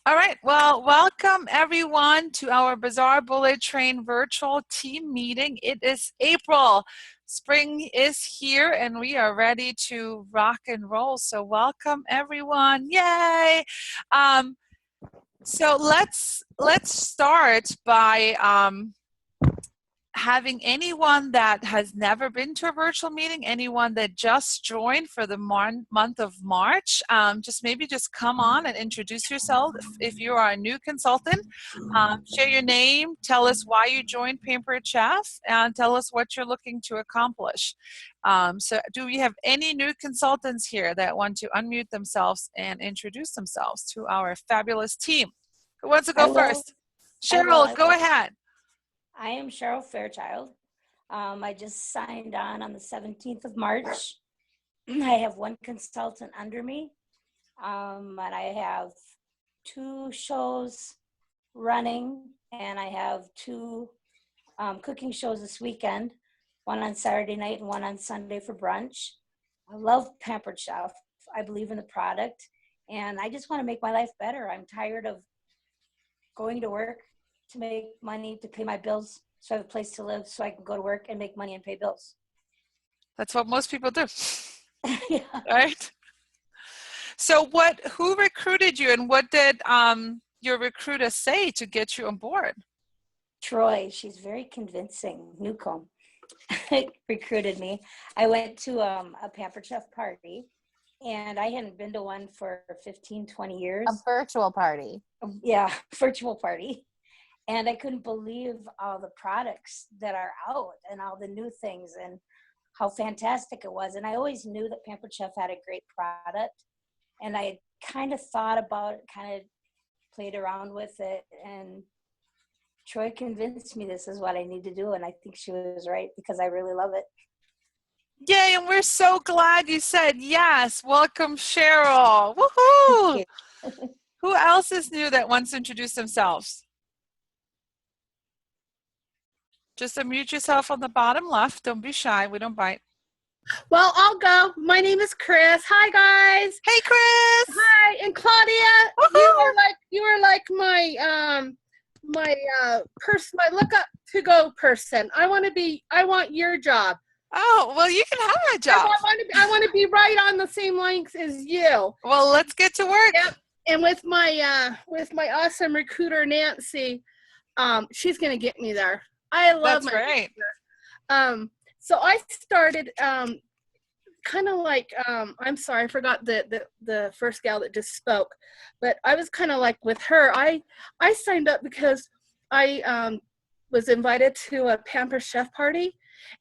All right. Well, welcome everyone to our Bazaar Bullet Train virtual team meeting. It is April. Spring is here and we are ready to rock and roll. So welcome everyone. Yay. So let's start by having anyone that has never been to a virtual meeting, anyone that just joined for the month of March, just come on and introduce yourself. If you are a new consultant, share your name, tell us why you joined Pampered Chef, and tell us what you're looking to accomplish. So do we have any new consultants here that want to unmute themselves and introduce themselves to our fabulous team? Who wants to go first? Cheryl, go ahead. I am Cheryl Fairchild. I just signed on the 17th of March. I have one consultant under me, and I have 2 shows running, and I have 2 cooking shows this weekend, one on Saturday night and one on Sunday for brunch. I love Pampered Chef. I believe in the product, and I just want to make my life better. I'm tired of going to work to make money to pay my bills, so I have a place to live, so I can go to work and make money and pay bills. That's what most people do. Yeah. Right? So who recruited you, and what did your recruiter say to get you on board? Troy, she's very convincing. Newcomb recruited me. I went to a Pampered Chef party, and I hadn't been to one for 15, 20 years. A virtual party. Yeah, virtual party. And I couldn't believe all the products that are out and all the new things and how fantastic it was. And I always knew that Pampered Chef had a great product. And I kind of thought about it, kind of played around with it. And Troy convinced me this is what I need to do. And I think she was right, because I really love it. Yay, and we're so glad you said yes. Welcome, Cheryl. Woohoo! Who else is new that wants to introduce themselves? Just unmute yourself on the bottom left. Don't be shy. We don't bite. Well, I'll go. My name is Chris. Hi, guys. Hey, Chris. Hi, and Claudia. You are like my my look up to go person. I want your job. Oh, well, you can have my job. I want to be right on the same length as you. Well, let's get to work. Yep. And with my awesome recruiter Nancy, she's gonna get me there. I love my recruiter. So I started kind of like I'm sorry, I forgot the first gal that just spoke, but I was kind of like with her. I signed up because I was invited to a Pampered Chef party,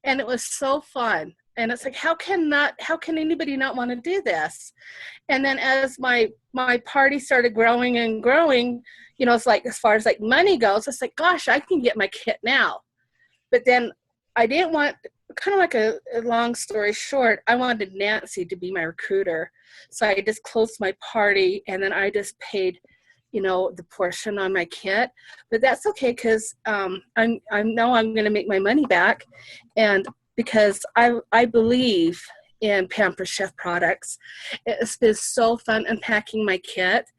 and it was so fun. And it's like, how can anybody not want to do this? And then as my party started growing and growing, you know, it's like, as far as like money goes, it's like, gosh, I can get my kit now. But then I didn't want, kind of like a long story short, I wanted Nancy to be my recruiter. So I just closed my party, and then I just paid, you know, the portion on my kit. But that's okay, because I know I'm going to make my money back. And because I believe in Pampered Chef products. It's been so fun unpacking my kit.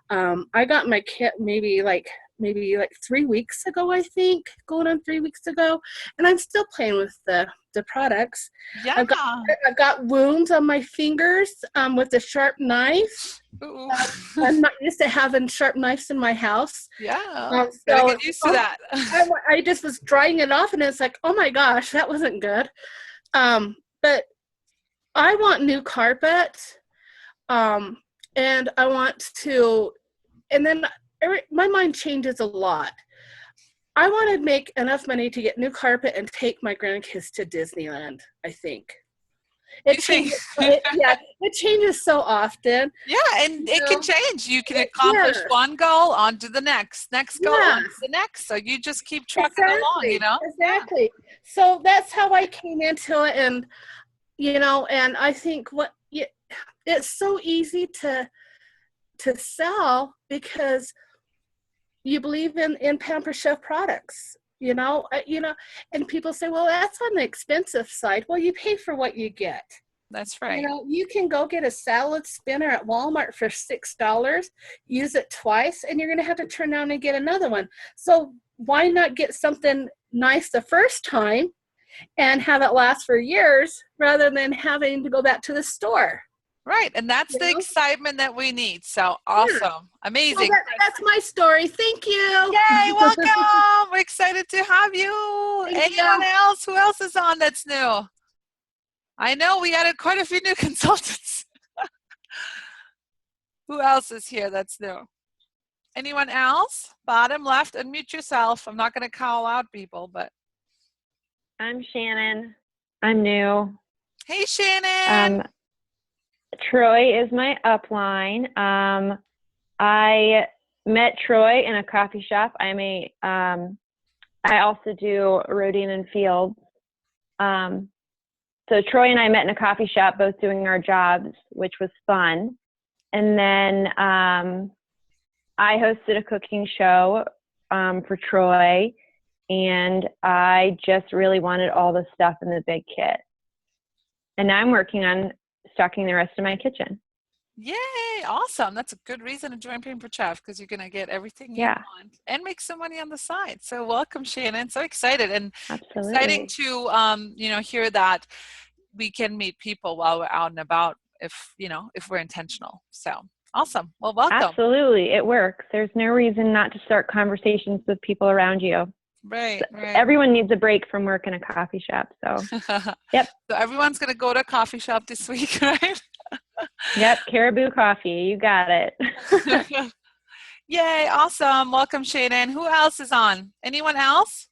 I got my kit maybe like 3 weeks ago, I think, going on 3 weeks ago, and I'm still playing with the products. Yeah. I've got wounds on my fingers with a sharp knife. I'm not used to having sharp knives in my house. Yeah, gotta get used to that. I just was drying it off, and it's like, oh my gosh, that wasn't good. But I want new carpet, and I want to, and then my mind changes a lot. I want to make enough money to get new carpet and take my grandkids to Disneyland, I think. It changes so often. Yeah, and it can change. You can accomplish one goal onto the next goal onto the next. So you just keep trucking along, you know? Exactly. Yeah. So that's how I came into it, and, you know, and I think it's so easy to sell because you believe in Pampered Chef products, you know, and people say, well, that's on the expensive side. Well, you pay for what you get. That's right. You know, you can go get a salad spinner at Walmart for $6, use it twice, and you're going to have to turn around and get another one. So why not get something nice the first time and have it last for years rather than having to go back to the store? Right, and that's the excitement that we need. So awesome, amazing. Well, that's my story. Thank you. Yay, welcome. We're excited to have you. Thank Anyone you. else? Who else is on that's new? I know we added quite a few new consultants. Who else is here that's new? Anyone else? Bottom left, unmute yourself. I'm not going to call out people, but. I'm Shannon. I'm new. Hey, Shannon. Troy is my upline. I met Troy in a coffee shop. I also do roading and fields. So Troy and I met in a coffee shop, both doing our jobs, which was fun. And then I hosted a cooking show for Troy, and I just really wanted all the stuff in the big kit. And now I'm working on stocking the rest of my kitchen. Yay, awesome. That's a good reason to join Paper Chef, because you're going to get everything you want and make some money on the side. So welcome, Shannon. So excited, and exciting to hear that we can meet people while we're out and about if we're intentional. So awesome. Well, welcome. Absolutely. It works. There's no reason not to start conversations with people around you. Right. Everyone needs a break from work in a coffee shop. So, yep. So everyone's going to go to a coffee shop this week, right? Yep. Caribou Coffee. You got it. Yay. Awesome. Welcome, Shannon. Who else is on? Anyone else?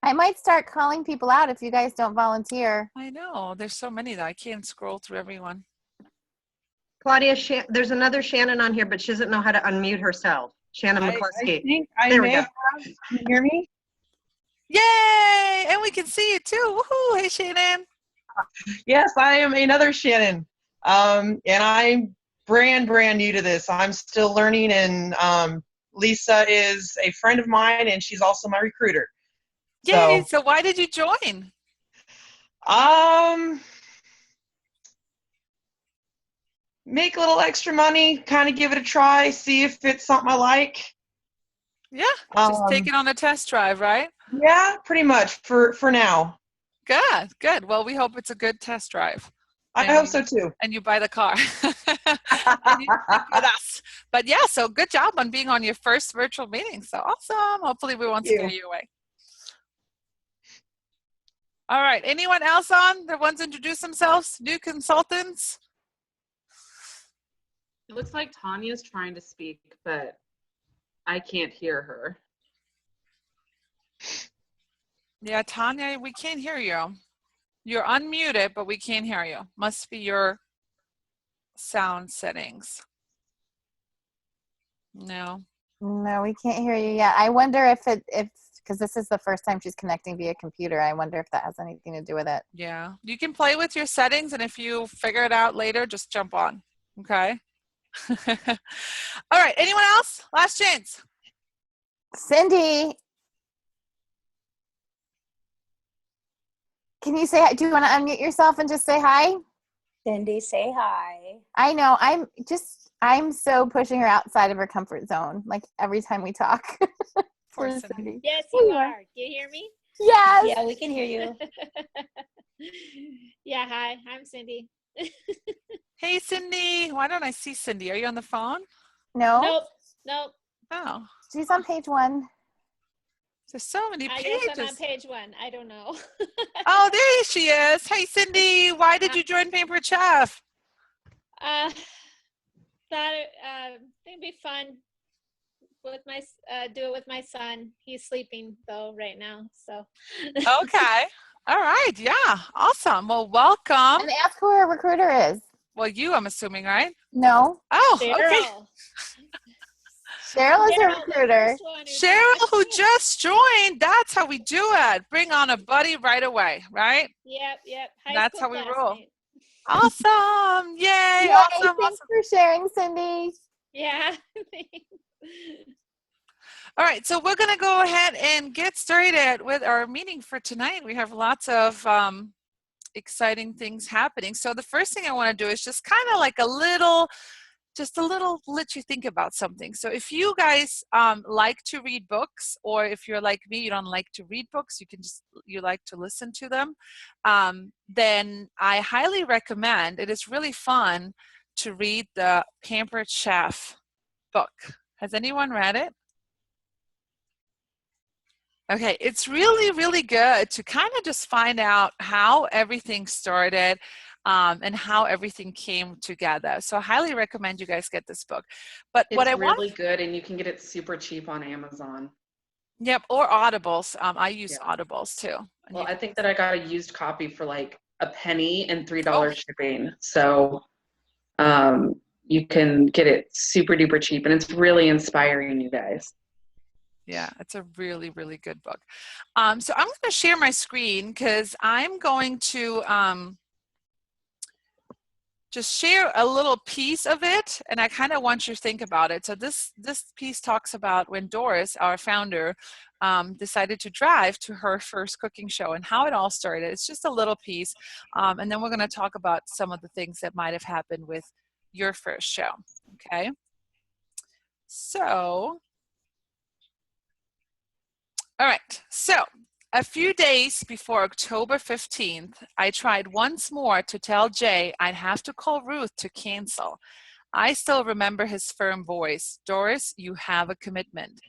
I might start calling people out if you guys don't volunteer. I know. There's so many that I can't scroll through everyone. Claudia, there's another Shannon on here, but she doesn't know how to unmute herself. Shannon McCluskey. I think I There we may go. have. Can you hear me? Yay! And we can see you too. Woohoo! Hey, Shannon. Yes, I am another Shannon. And I'm brand new to this. I'm still learning, and Lisa is a friend of mine, and she's also my recruiter. Yay! So why did you join? Make a little extra money, kind of give it a try, see if it's something I like. Yeah, just take it on a test drive, right? Yeah, pretty much for now. Good. Well, we hope it's a good test drive. I hope so too. And you buy the car. And you stick with us. But yeah, so good job on being on your first virtual meeting. So awesome. Hopefully we won't scare you away. All right. Anyone else on that wants to introduce themselves? New consultants? It looks like Tanya's trying to speak, but I can't hear her. Yeah, Tanya, we can't hear you. You're unmuted, but we can't hear you. Must be your sound settings. No. No, we can't hear you yet. I wonder because this is the first time she's connecting via computer. I wonder if that has anything to do with it. Yeah. You can play with your settings, and if you figure it out later, just jump on. Okay? All right. Anyone else? Last chance. Cindy, can you say hi? Do you want to unmute yourself and just say hi? Cindy, say hi. I know. I'm so pushing her outside of her comfort zone, like every time we talk. Poor Cindy. Yes, you are. Can you hear me? Yes. Yeah, we can hear you. Yeah, hi. I'm Cindy. Hey, Cindy. Why don't I see Cindy? Are you on the phone? No. Nope. Oh. She's on page 1. There's so many pages. Yes, I'm on page 1. I don't know. Oh, there she is. Hey, Cindy. Why did you join Paper Chef? Thought it'd be fun with my do it with my son. He's sleeping though right now, so. Okay. All right. Yeah. Awesome. Well, welcome. And ask who her recruiter is. Well, you, I'm assuming, right? No. Oh, Cheryl. okay. Cheryl is her recruiter. Cheryl, who just joined. That's how we do it. Bring on a buddy right away, right? Yep. That's how we roll. Awesome. Yay. Yay, Awesome. thanks for sharing, Cindy. Yeah. All right. So we're going to go ahead and get started with our meeting for tonight. We have lots of exciting things happening. So the first thing I want to do is just kind of like just a little let you think about something. So if you guys like to read books, or if you're like me, you don't like to read books, you like to listen to them, then I highly recommend, it is really fun to read the Pampered Chef book. Has anyone read it? Okay, it's really, really good to kind of just find out how everything started and how everything came together. So I highly recommend you guys get this book. But It's what I want, really good, and you can get it super cheap on Amazon. yep, or Audibles. I use Yeah. Audibles too. And Well, you I think that I got a used copy for like a penny and $3 Oh. shipping. So you can get it super duper cheap, and it's really inspiring, you guys. Yeah, it's a really, really good book. So I'm going to share my screen because I'm going to just share a little piece of it, and I kind of want you to think about it. So this piece talks about when Doris, our founder, decided to drive to her first cooking show and how it all started. It's just a little piece, and then we're going to talk about some of the things that might have happened with your first show. Okay, so all right, so a few days before October 15th, I tried once more to tell Jay I'd have to call Ruth to cancel. I still remember his firm voice. Doris, you have a commitment.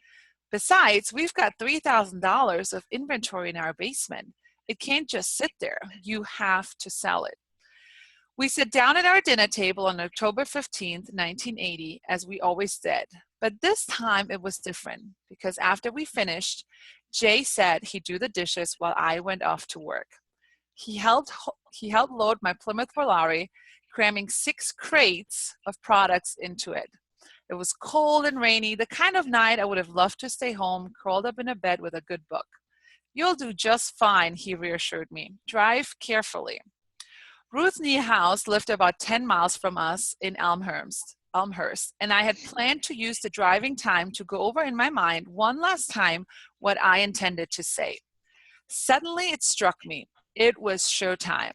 Besides, we've got $3,000 of inventory in our basement. It can't just sit there. You have to sell it. We sat down at our dinner table on October 15th, 1980, as we always did. But this time it was different because after we finished, Jay said he'd do the dishes while I went off to work. He helped load my Plymouth Volare, cramming 6 crates of products into it. It was cold and rainy, the kind of night I would have loved to stay home, curled up in a bed with a good book. You'll do just fine, he reassured me. Drive carefully. Ruth's new house lived about 10 miles from us in Elmhurst, and I had planned to use the driving time to go over in my mind one last time what I intended to say. Suddenly it struck me. It was showtime.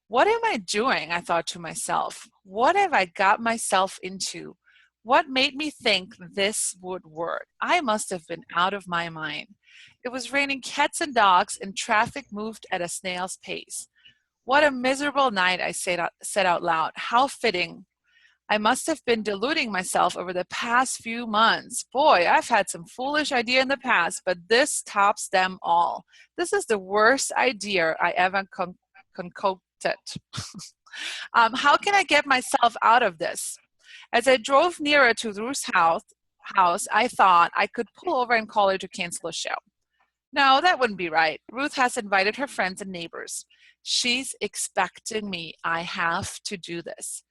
What am I doing? I thought to myself. What have I got myself into? What made me think this would work? I must have been out of my mind. It was raining cats and dogs, and traffic moved at a snail's pace. What a miserable night, I said out loud. How fitting. I must have been deluding myself over the past few months. Boy, I've had some foolish idea in the past, but this tops them all. This is the worst idea I ever concocted. How can I get myself out of this? As I drove nearer to Ruth's house, I thought I could pull over and call her to cancel a show. No, that wouldn't be right. Ruth has invited her friends and neighbors. She's expecting me. I have to do this.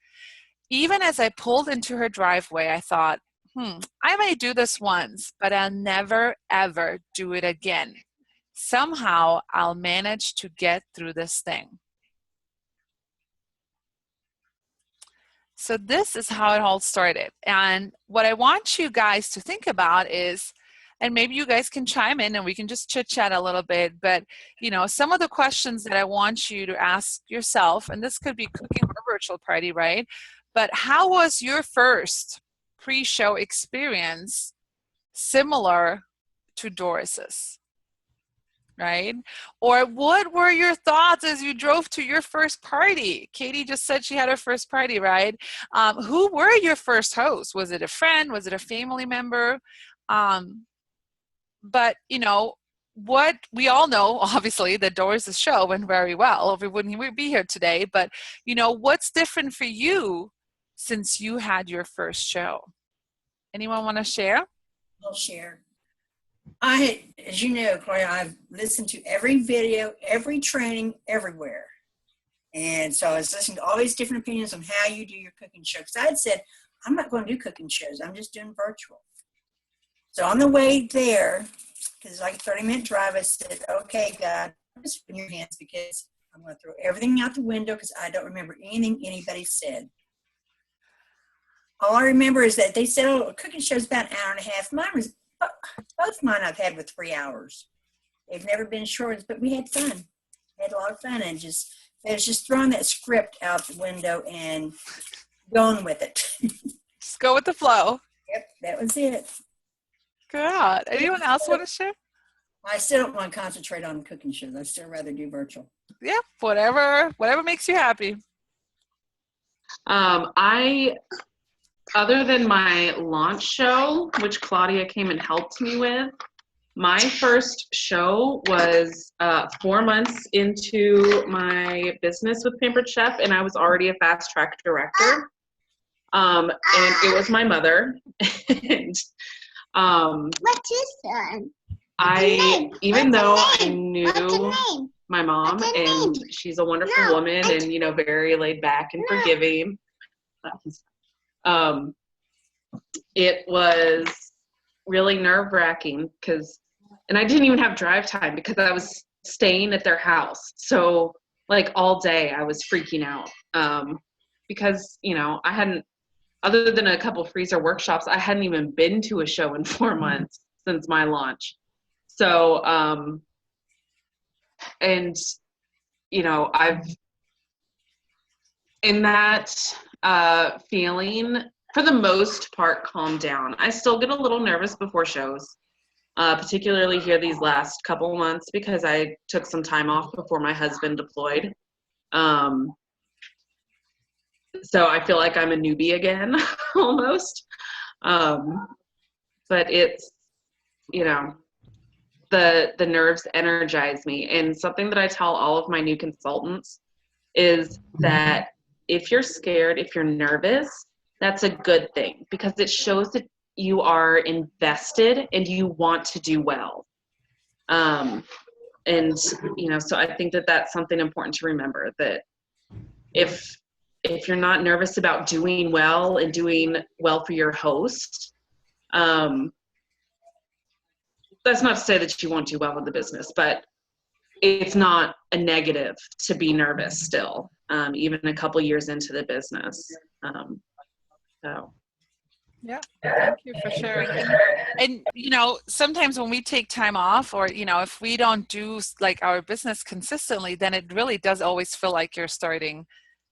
Even as I pulled into her driveway, I thought, I may do this once, but I'll never, ever do it again. Somehow I'll manage to get through this thing. So this is how it all started. And what I want you guys to think about is, and maybe you guys can chime in and we can just chit chat a little bit, but some of the questions that I want you to ask yourself, and this could be cooking or virtual party, right? But how was your first pre-show experience similar to Doris's, right? Or what were your thoughts as you drove to your first party? Katie just said she had her first party, right? Who were your first hosts? Was it a friend? Was it a family member? But what we all know, obviously, that Doris' show went very well, or we wouldn't be here today. But what's different for you since you had your first show? Anyone want to share? I'll share. As you know, Claudia, I've listened to every video, every training, everywhere. And so I was listening to all these different opinions on how you do your cooking show. Because I had said, I'm not going to do cooking shows. I'm just doing virtual. So on the way there, because it's like a 30-minute drive, I said, okay, God, just in your hands because I'm going to throw everything out the window because I don't remember anything anybody said. All I remember is that they said, a cooking show's about an hour and a half. Both mine I've had with 3 hours. They've never been short, but we had fun. We had a lot of fun and just It's just throwing that script out the window and going with it. Just go with the flow. Yep, that was it. Good. Anyone else want to share? I still don't want to concentrate on cooking shows. I'd still rather do virtual. Yeah, whatever makes you happy. I, other than my launch show, which Claudia came and helped me with, my first show was 4 months into my business with Pampered Chef, and I was already a fast track director. And it was my mother. And What's his son? even though I knew my mom, and she's a wonderful woman, and very laid back and forgiving, it was really nerve-wracking and I didn't even have drive time because I was staying at their house. So like all day I was freaking out because I hadn't, other than a couple freezer workshops, I hadn't even been to a show in 4 months since my launch. So and I've in that feeling for the most part calmed down. I still get a little nervous before shows. Particularly here these last couple months because I took some time off before my husband deployed. So I feel like I'm a newbie again, almost. But it's, the nerves energize me. And something that I tell all of my new consultants is that if you're scared, if you're nervous, that's a good thing because it shows that you are invested and you want to do well. So I think that that's something important to remember, that if you're not nervous about doing well and doing well for your host, that's not to say that you won't do well in the business, but it's not a negative to be nervous still, even a couple years into the business. Yeah, thank you for sharing. And sometimes when we take time off, or if we don't do like our business consistently, then it really does always feel like you're starting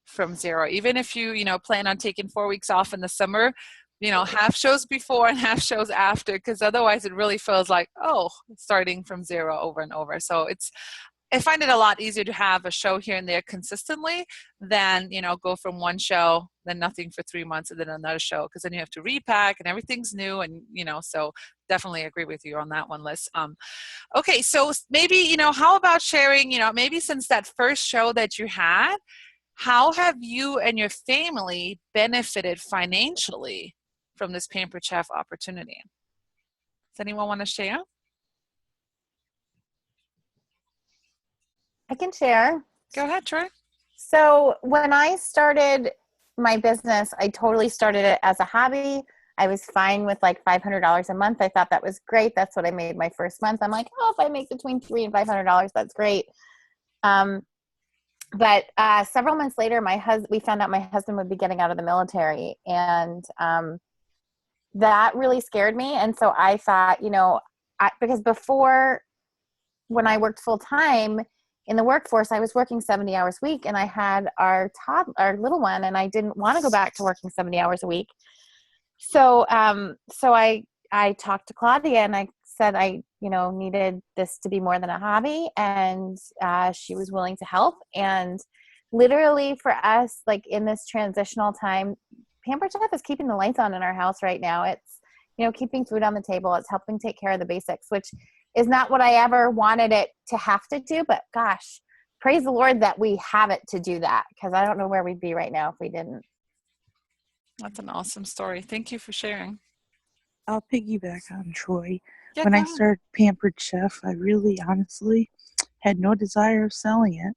from zero. Even if you plan on taking 4 weeks off in the summer, half shows before and half shows after, because otherwise it really feels like, starting from zero over and over. So I find it a lot easier to have a show here and there consistently than, go from one show, then nothing for 3 months, and then another show, because then you have to repack and everything's new. And, so definitely agree with you on that one, Liz. Okay, so maybe, how about sharing, maybe since that first show that you had, how have you and your family benefited financially from this Pampered Chef opportunity? Does anyone want to share? I can share. Go ahead, Troy. So when I started my business, I totally started it as a hobby. I was fine with like $500 a month. I thought that was great. That's what I made my first month. I'm like, if I make between $300 and $500, that's great. But several months later, we found out my husband would be getting out of the military, and that really scared me. And so I thought, because before, when I worked full time in the workforce, I was working 70 hours a week, and I had our little one, and I didn't want to go back to working 70 hours a week. So, I talked to Claudia, and I said I, needed this to be more than a hobby, and she was willing to help. And literally for us, like in this transitional time, Pampered Chef is keeping the lights on in our house right now. It's, keeping food on the table. It's helping take care of the basics, which is not what I ever wanted it to have to do. But gosh, praise the Lord that we have it to do that, because I don't know where we'd be right now if we didn't. That's an awesome story. Thank you for sharing. I'll piggyback on Troy. Yeah, when go I ahead. started Pampered Chef, I really honestly had no desire of selling it.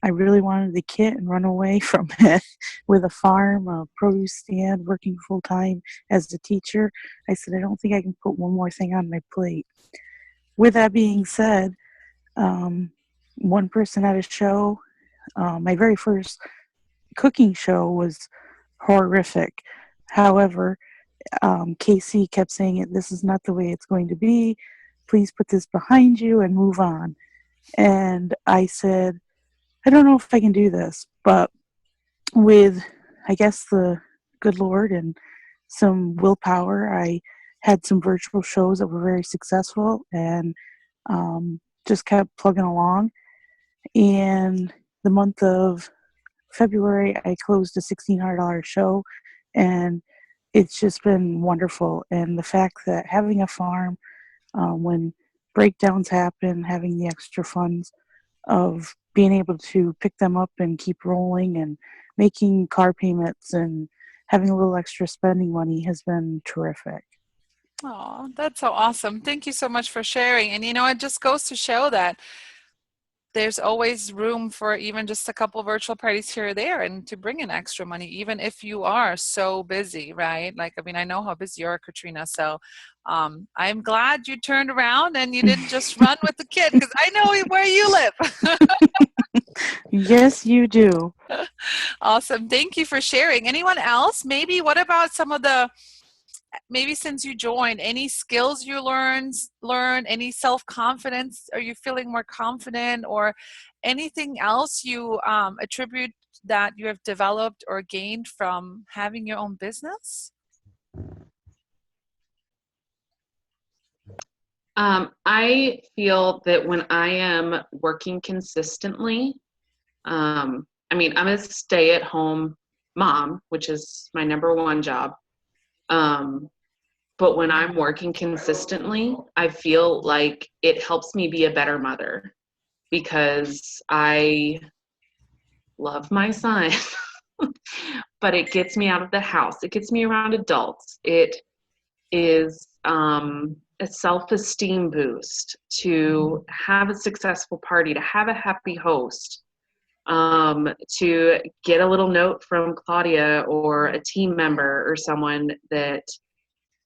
I really wanted the kit and run away from it. With a farm, a produce stand, working full time as a teacher, I said, I don't think I can put one more thing on my plate. With that being said, one person at a show, my very first cooking show was horrific. However, Casey kept saying, this is not the way it's going to be. Please put this behind you and move on. And I said, I don't know if I can do this, but with, I guess, the good Lord and some willpower, I had some virtual shows that were very successful, and just kept plugging along. And the month of February, I closed a $1,600 show, and it's just been wonderful. And the fact that having a farm, when breakdowns happen, having the extra funds of being able to pick them up and keep rolling and making car payments and having a little extra spending money has been terrific. Oh, that's so awesome. Thank you so much for sharing. And it just goes to show that there's always room for even just a couple virtual parties here or there and to bring in extra money, even if you are so busy, right? Like, I mean, I know how busy you are, Katrina. So I'm glad you turned around and you didn't just run with the kid, because I know where you live. Yes, you do. Awesome. Thank you for sharing. Anyone else? Maybe what about some of the, maybe since you joined, any skills you learn, any self-confidence? Are you feeling more confident, or anything else you attribute that you have developed or gained from having your own business? I feel that when I am working consistently, I mean, I'm a stay-at-home mom, which is my number one job. But when I'm working consistently, I feel like it helps me be a better mother, because I love my son, but it gets me out of the house. It gets me around adults. It is a self-esteem boost to have a successful party, to have a happy host, to get a little note from Claudia or a team member or someone that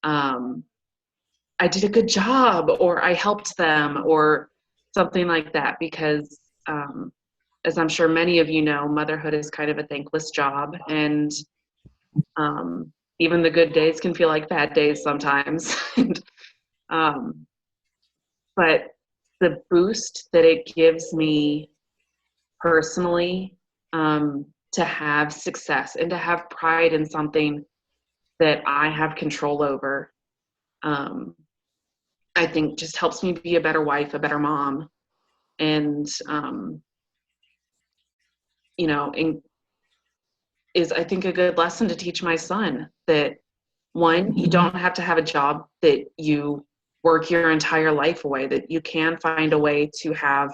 I did a good job, or I helped them, or something like that. Because as I'm sure many of you know, motherhood is kind of a thankless job, and even the good days can feel like bad days sometimes. But the boost that it gives me personally, to have success and to have pride in something that I have control over, I think just helps me be a better wife, a better mom, and is, I think, a good lesson to teach my son that, one, you don't have to have a job that you work your entire life away, that you can find a way to have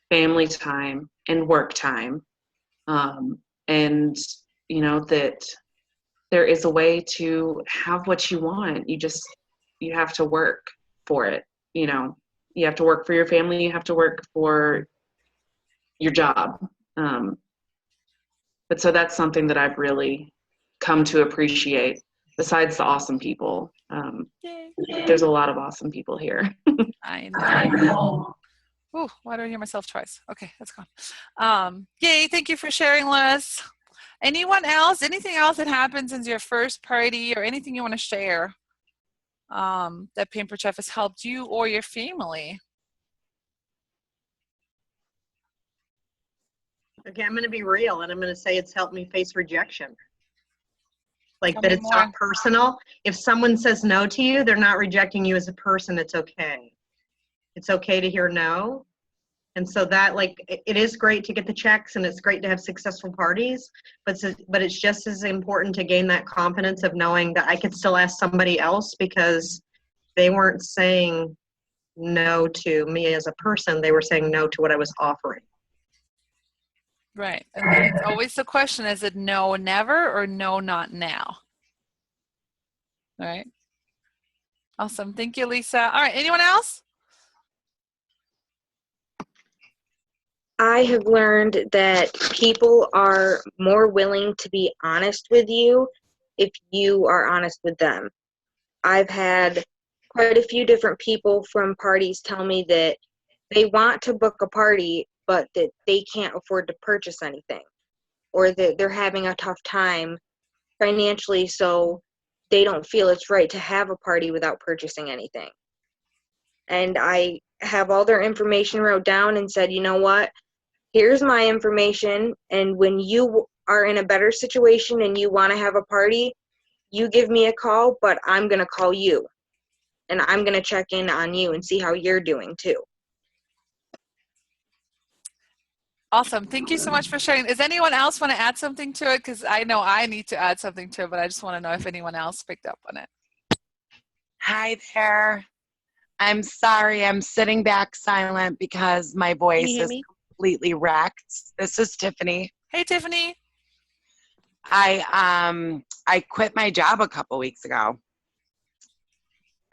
family time and work time, and that there is a way to have what you want. You have to work for it. You have to work for your family, you have to work for your job. But so that's something that I've really come to appreciate, besides the awesome people. There's a lot of awesome people here. I know. Oh, why do I hear myself twice? Okay, that's gone. Yay, thank you for sharing, Liz. Anyone else? Anything else that happened since your first party, or anything you want to share that Pampered Chef has helped you or your family? Okay, I'm going to be real, and I'm going to say it's helped me face rejection. Like, Tell that me it's more. not personal. If someone says no to you, they're not rejecting you as a person. It's okay. It's okay to hear no. And so that, like, it is great to get the checks, and it's great to have successful parties, but it's just as important to gain that confidence of knowing that I could still ask somebody else, because they weren't saying no to me as a person. They were saying no to what I was offering. Right. And then it's always the question, is it no, never, or no, not now? All right. Awesome. Thank you, Lisa. All right. Anyone else? I have learned that people are more willing to be honest with you if you are honest with them. I've had quite a few different people from parties tell me that they want to book a party, but that they can't afford to purchase anything, or that they're having a tough time financially, so they don't feel it's right to have a party without purchasing anything. And I have all their information wrote down and said, you know what? here's my information, and when you are in a better situation and you want to have a party, you give me a call, but I'm going to call you, and I'm going to check in on you and see how you're doing too. Awesome. Thank you so much for sharing. Does anyone else want to add something to it? Because I know I need to add something to it, but I just want to know if anyone else picked up on it. Hi there. I'm sorry, I'm sitting back silent because my voice is completely wrecked. This is Tiffany. Hey, Tiffany. I quit my job a couple weeks ago.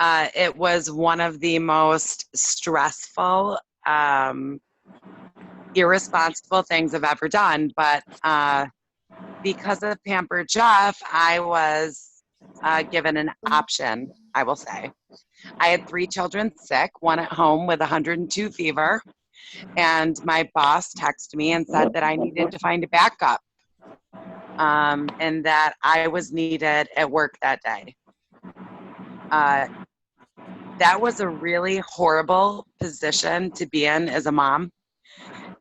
It was one of the most stressful, irresponsible things I've ever done, but because of Pampered Chef, I was given an option, I will say. I had 3 children sick, one at home with 102 fever, and my boss texted me and said that I needed to find a backup, and that I was needed at work that day. That was a really horrible position to be in as a mom.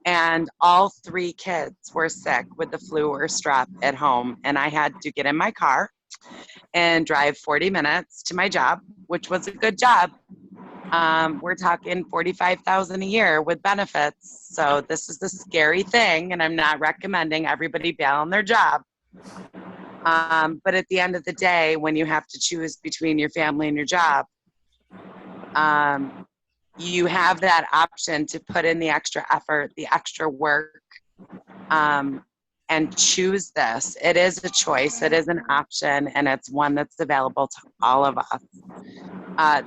And all 3 kids were sick with the flu or strep at home. And I had to get in my car and drive 40 minutes to my job, which was a good job. We're talking $45,000 a year with benefits. So this is the scary thing. And I'm not recommending everybody bail on their job. But at the end of the day, when you have to choose between your family and your job, you have that option to put in the extra effort, the extra work, and choose this. It is a choice, it is an option, and it's one that's available to all of us.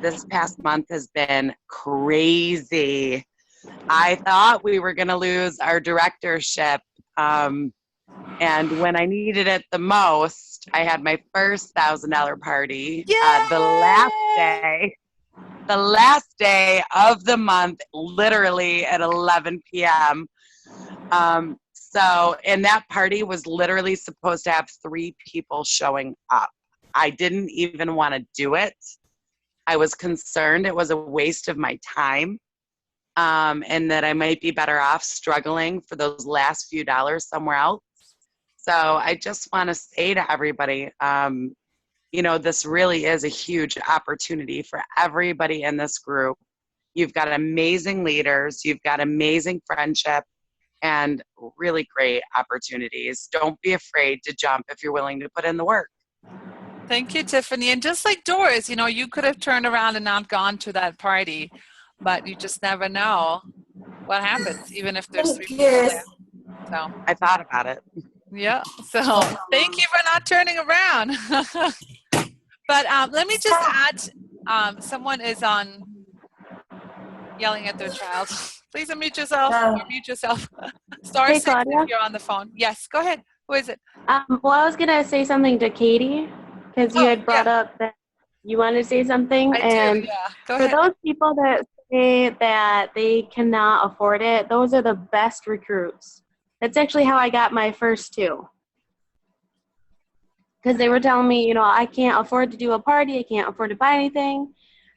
This past month has been crazy. I thought we were going to lose our directorship, and when I needed it the most, I had my first $1,000 party the last day of the month, literally at 11 p.m. And that party was literally supposed to have 3 people showing up. I didn't even want to do it. I was concerned it was a waste of my time, and that I might be better off struggling for those last few dollars somewhere else. So I just want to say to everybody, this really is a huge opportunity for everybody in this group. You've got amazing leaders, you've got amazing friendship, and really great opportunities. Don't be afraid to jump if you're willing to put in the work. Thank you, Tiffany. And just like Doris, you could have turned around and not gone to that party, but you just never know what happens, even if there's 3 people there. So I thought about it. Yeah. So thank you for not turning around. But let me just add, someone is yelling at their child. Please unmute yourself or mute yourself. Star 6 if you're on the phone. Yes, go ahead. Who is it? Well, I was going to say something to Katie because you had brought up that you wanted to say something. I do, yeah. Go ahead. For those people that say that they cannot afford it, those are the best recruits. That's actually how I got my first 2. Because they were telling me, I can't afford to do a party, I can't afford to buy anything.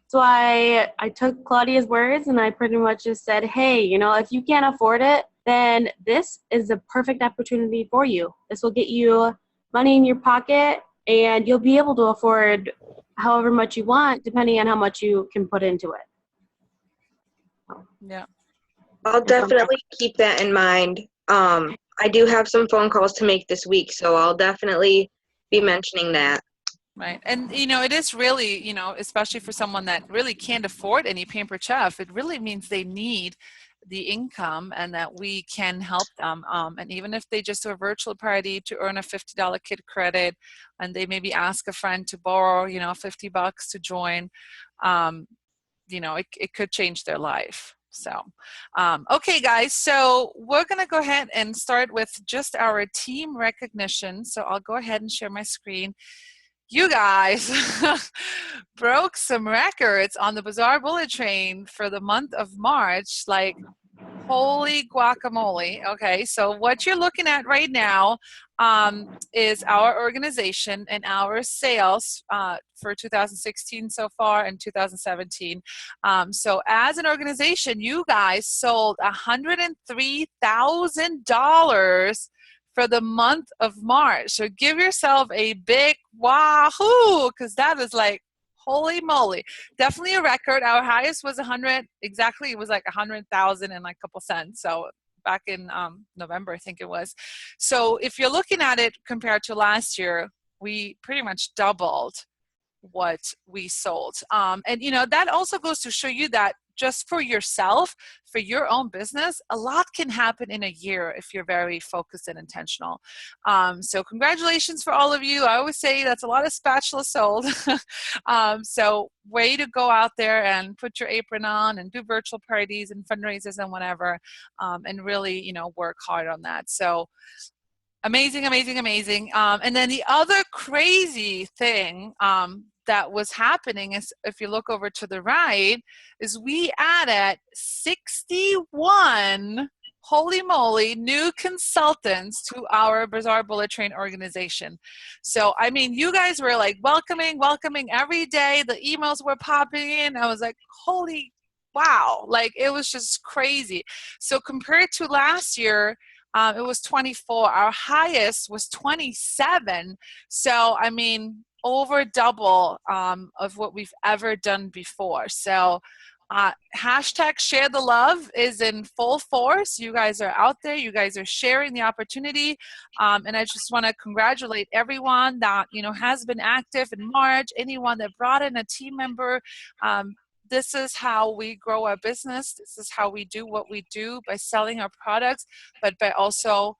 So I took Claudia's words and I pretty much just said, hey, if you can't afford it, then this is a perfect opportunity for you. This will get you money in your pocket and you'll be able to afford however much you want, depending on how much you can put into it. Yeah. I'll definitely keep that in mind. I do have some phone calls to make this week, so I'll definitely be mentioning that. Right. And, it is really, especially for someone that really can't afford any Pampered Chef, it really means they need the income and that we can help them. And even if they just do a virtual party to earn a $50 kid credit and they maybe ask a friend to borrow, $50 to join, it could change their life. So, okay, guys, so we're going to go ahead and start with just our team recognition. So I'll go ahead and share my screen. You guys broke some records on the Bazaar Bullet Train for the month of March. Like, Holy guacamole. Okay, so what you're looking at right now is our organization and our sales for 2016 so far and 2017. So as an organization, you guys sold $103,000 for the month of March. So give yourself a big wahoo, because that is like, holy moly, definitely a record. Our highest was 100, exactly, it was like 100,000 and like a couple cents. So back in November, I think it was. So if you're looking at it compared to last year, we pretty much doubled what we sold. And that also goes to show you that just for yourself, for your own business, a lot can happen in a year if you're very focused and intentional. So congratulations for all of you. I always say that's a lot of spatulas sold. So way to go out there and put your apron on and do virtual parties and fundraisers and whatever, and really, work hard on that. So amazing, amazing, amazing. And then the other crazy thing that was happening is, if you look over to the right, is we added 61, holy moly, new consultants to our Bazaar Bullet Train organization. So, I mean, you guys were like welcoming every day. The emails were popping in. I was like, holy wow, like it was just crazy. So compared to last year, it was 24. Our highest was 27. So, I mean, over double of what we've ever done before. So, hashtag share the love is in full force. You guys are out there. You guys are sharing the opportunity. And I just want to congratulate everyone that, has been active in March, anyone that brought in a team member. This is how we grow our business. This is how we do what we do, by selling our products, but by also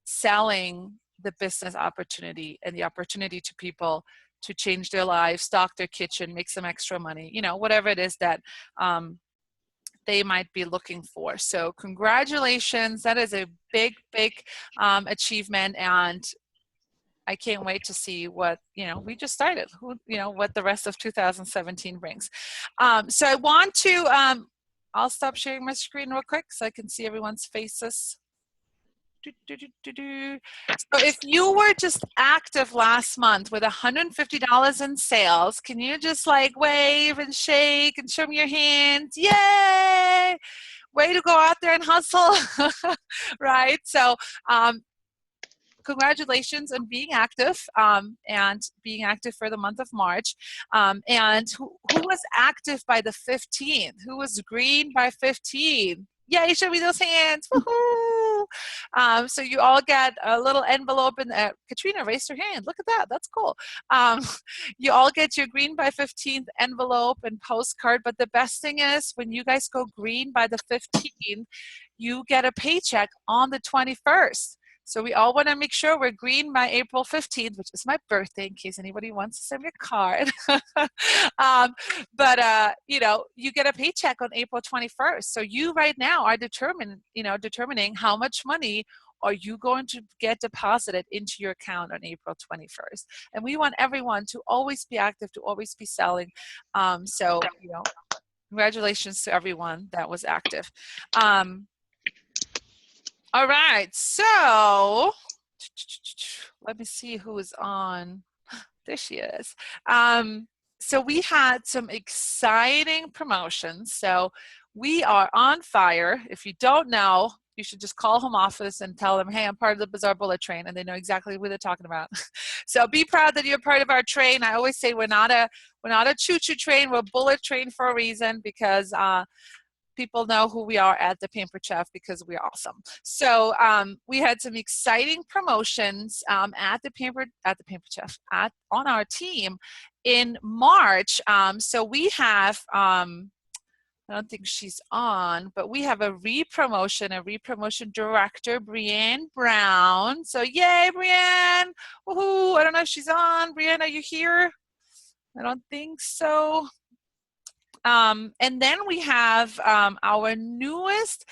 selling the business opportunity and the opportunity to people to change their lives, stock their kitchen, make some extra money, whatever it is that they might be looking for. So congratulations. That is a big, big achievement. And I can't wait to see what, we just started, what the rest of 2017 brings. So I want to, I'll stop sharing my screen real quick so I can see everyone's faces. So if you were just active last month with $150 in sales, can you just like wave and shake and show me your hands? Yay! Way to go out there and hustle, right? So, congratulations on being active and being active for the month of March. And who was active by the 15th? Who was green by 15? Yay, show me those hands. Woohoo! So you all get a little envelope in there. Katrina raised her hand. Look at that. That's cool. You all get your green by 15th envelope and postcard. But the best thing is, when you guys go green by the 15th, you get a paycheck on the 21st. So we all want to make sure we're green by April 15th, which is my birthday, in case anybody wants to send me a card. But you get a paycheck on April 21st. So you right now are determining how much money are you going to get deposited into your account on April 21st. And we want everyone to always be active, to always be selling. So congratulations to everyone that was active. All right, so let me see who is on. There she is. So we had some exciting promotions. So we are on fire. If you don't know, you should just call home office and tell them, hey, I'm part of the Bazaar Bullet Train, and they know exactly what they're talking about. So be proud that you're part of our train. I always say we're not a choo-choo train, we're a bullet train for a reason, because people know who we are at the Pampered Chef, because we're awesome. So we had some exciting promotions at the Pampered Chef on our team in March. So we have, I don't think she's on, but we have a re-promotion director, Brienne Brown. So yay, Brienne! Woohoo! I don't know if she's on. Brienne, are you here? I don't think so. And then we have our newest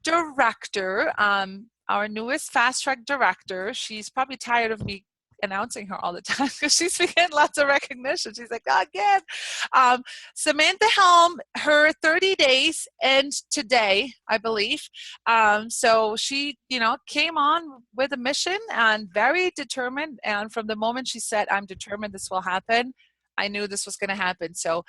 director, our newest fast track director. She's probably tired of me announcing her all the time because she's getting lots of recognition. She's like, oh, again. Samantha Helm, her 30 days end today, I believe. So she, came on with a mission and very determined. And from the moment she said, I'm determined this will happen, I knew this was going to happen. So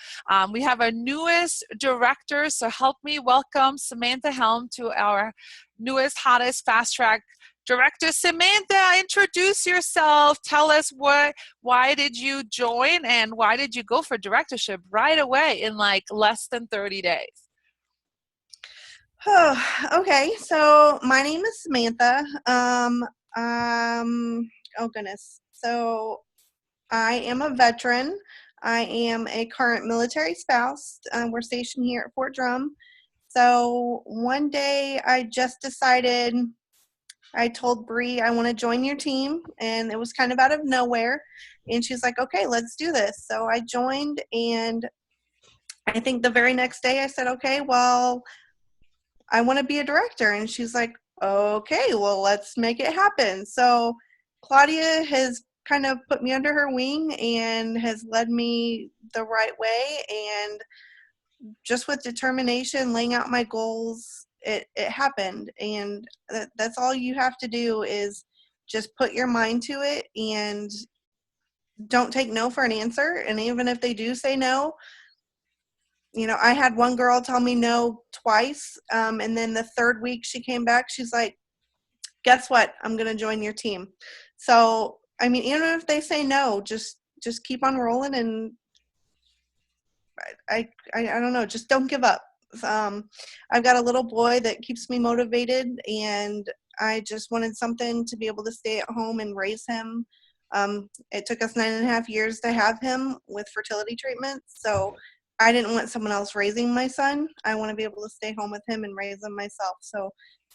we have our newest director. So help me welcome Samantha Helm to our newest, hottest fast track director. Samantha, introduce yourself. Tell us why did you join and why did you go for directorship right away in like less than 30 days? Oh, okay. So my name is Samantha. Oh goodness. So I am a veteran. I am a current military spouse. We're stationed here at Fort Drum. So one day I just decided, I told Bree, I want to join your team. And it was kind of out of nowhere. And she's like, okay, let's do this. So I joined, and I think the very next day I said, okay, well, I want to be a director. And she's like, okay, well, let's make it happen. So Claudia has kind of put me under her wing and has led me the right way. And just with determination, laying out my goals, it happened. And that's all you have to do is just put your mind to it and don't take no for an answer. And even if they do say no, I had one girl tell me no twice. And then the third week she came back, she's like, guess what? I'm going to join your team. So, even if they say no, just keep on rolling. And I don't know, just don't give up. I've got a little boy that keeps me motivated, and I just wanted something to be able to stay at home and raise him. It took us 9.5 years to have him with fertility treatments. So I didn't want someone else raising my son. I want to be able to stay home with him and raise him myself. So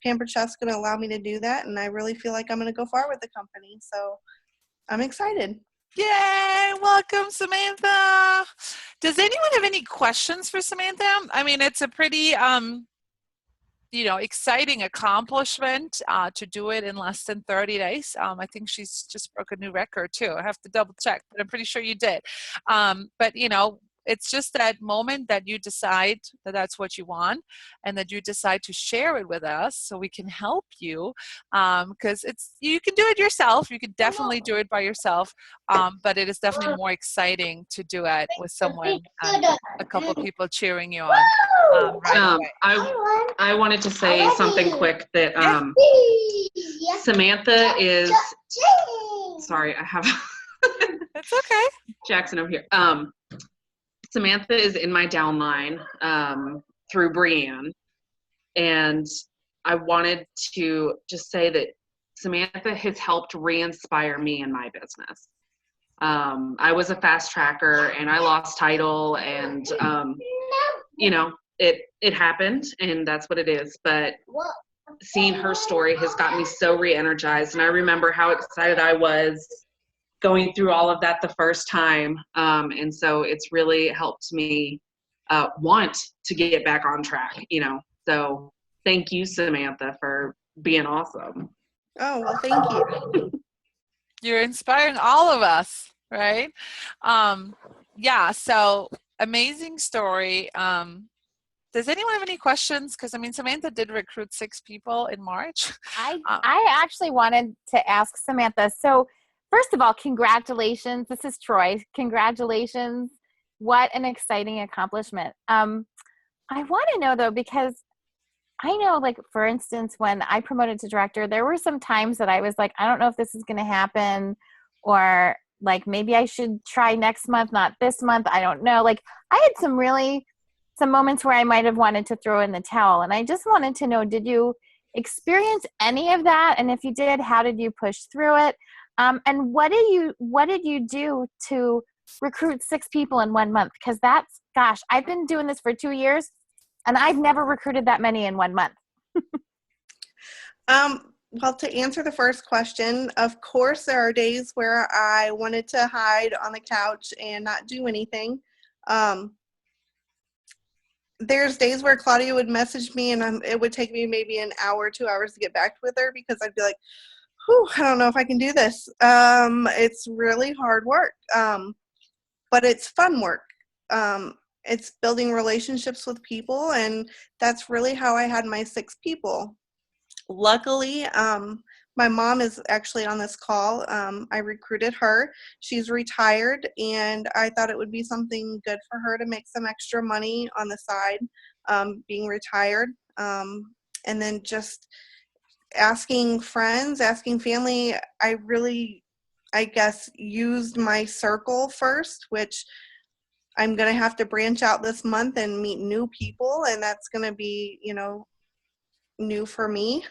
Pampered Chef's going to allow me to do that, and I really feel like I'm going to go far with the company. So I'm excited. Yay! Welcome, Samantha. Does anyone have any questions for Samantha? It's a pretty, exciting accomplishment to do it in less than 30 days. I think she's just broke a new record too. I have to double check, but I'm pretty sure you did. But it's just that moment that you decide that that's what you want, and that you decide to share it with us so we can help you, because you can do it yourself. You can definitely do it by yourself, but it is definitely more exciting to do it with someone and a couple of people cheering you on right away. I wanted to say something quick that Samantha is, sorry, I have it's okay, Jackson over here. Samantha is in my downline through Brianne, and I wanted to just say that Samantha has helped re-inspire me in my business. I was a fast tracker and I lost title, and it happened, and that's what it is. But seeing her story has got me so re-energized, and I remember how excited I was going through all of that the first time. And so it's really helped me want to get back on track, So thank you, Samantha, for being awesome. Oh, well, thank you. You're inspiring all of us, right? So amazing story. Does anyone have any questions? Because Samantha did recruit 6 people in March. I actually wanted to ask Samantha. So first of all, congratulations. This is Troy. Congratulations. What an exciting accomplishment. I want to know though, because I know, like, for instance, when I promoted to director, there were some times that I was like, I don't know if this is going to happen, or like, maybe I should try next month, not this month. I don't know. Like, I had some moments where I might have wanted to throw in the towel. And I just wanted to know, did you experience any of that? And if you did, how did you push through it? And what did you do to recruit 6 people in 1 month? Because gosh, I've been doing this for 2 years, and I've never recruited that many in 1 month. Well, to answer the first question, of course, there are days where I wanted to hide on the couch and not do anything. There's days where Claudia would message me, and it would take me maybe an hour, 2 hours to get back with her, because I'd be like, I don't know if I can do this. It's really hard work, but it's fun work. It's building relationships with people, and that's really how I had my 6 people. Luckily, my mom is actually on this call. I recruited her. She's retired, and I thought it would be something good for her to make some extra money on the side, being retired. And then just asking friends, asking family. I guess, used my circle first, which I'm going to have to branch out this month and meet new people, and that's going to be, new for me.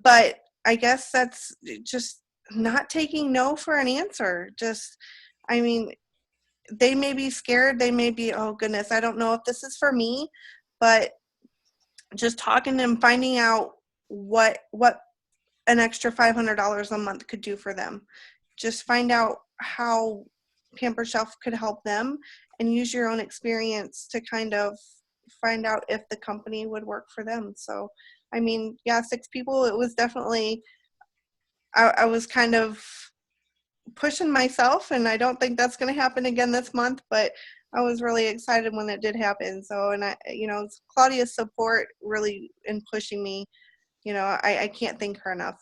But I guess that's just not taking no for an answer. I mean, they may be scared. They may be, oh goodness, I don't know if this is for me, but just talking to them, finding out what an extra $500 a month could do for them. Just find out how Pamper Shelf could help them, and use your own experience to kind of find out if the company would work for them. So, I mean, yeah, 6 people, it was definitely, I was kind of pushing myself, and I don't think that's going to happen again this month, but I was really excited when it did happen. So, and Claudia's support really in pushing me, I can't thank her enough.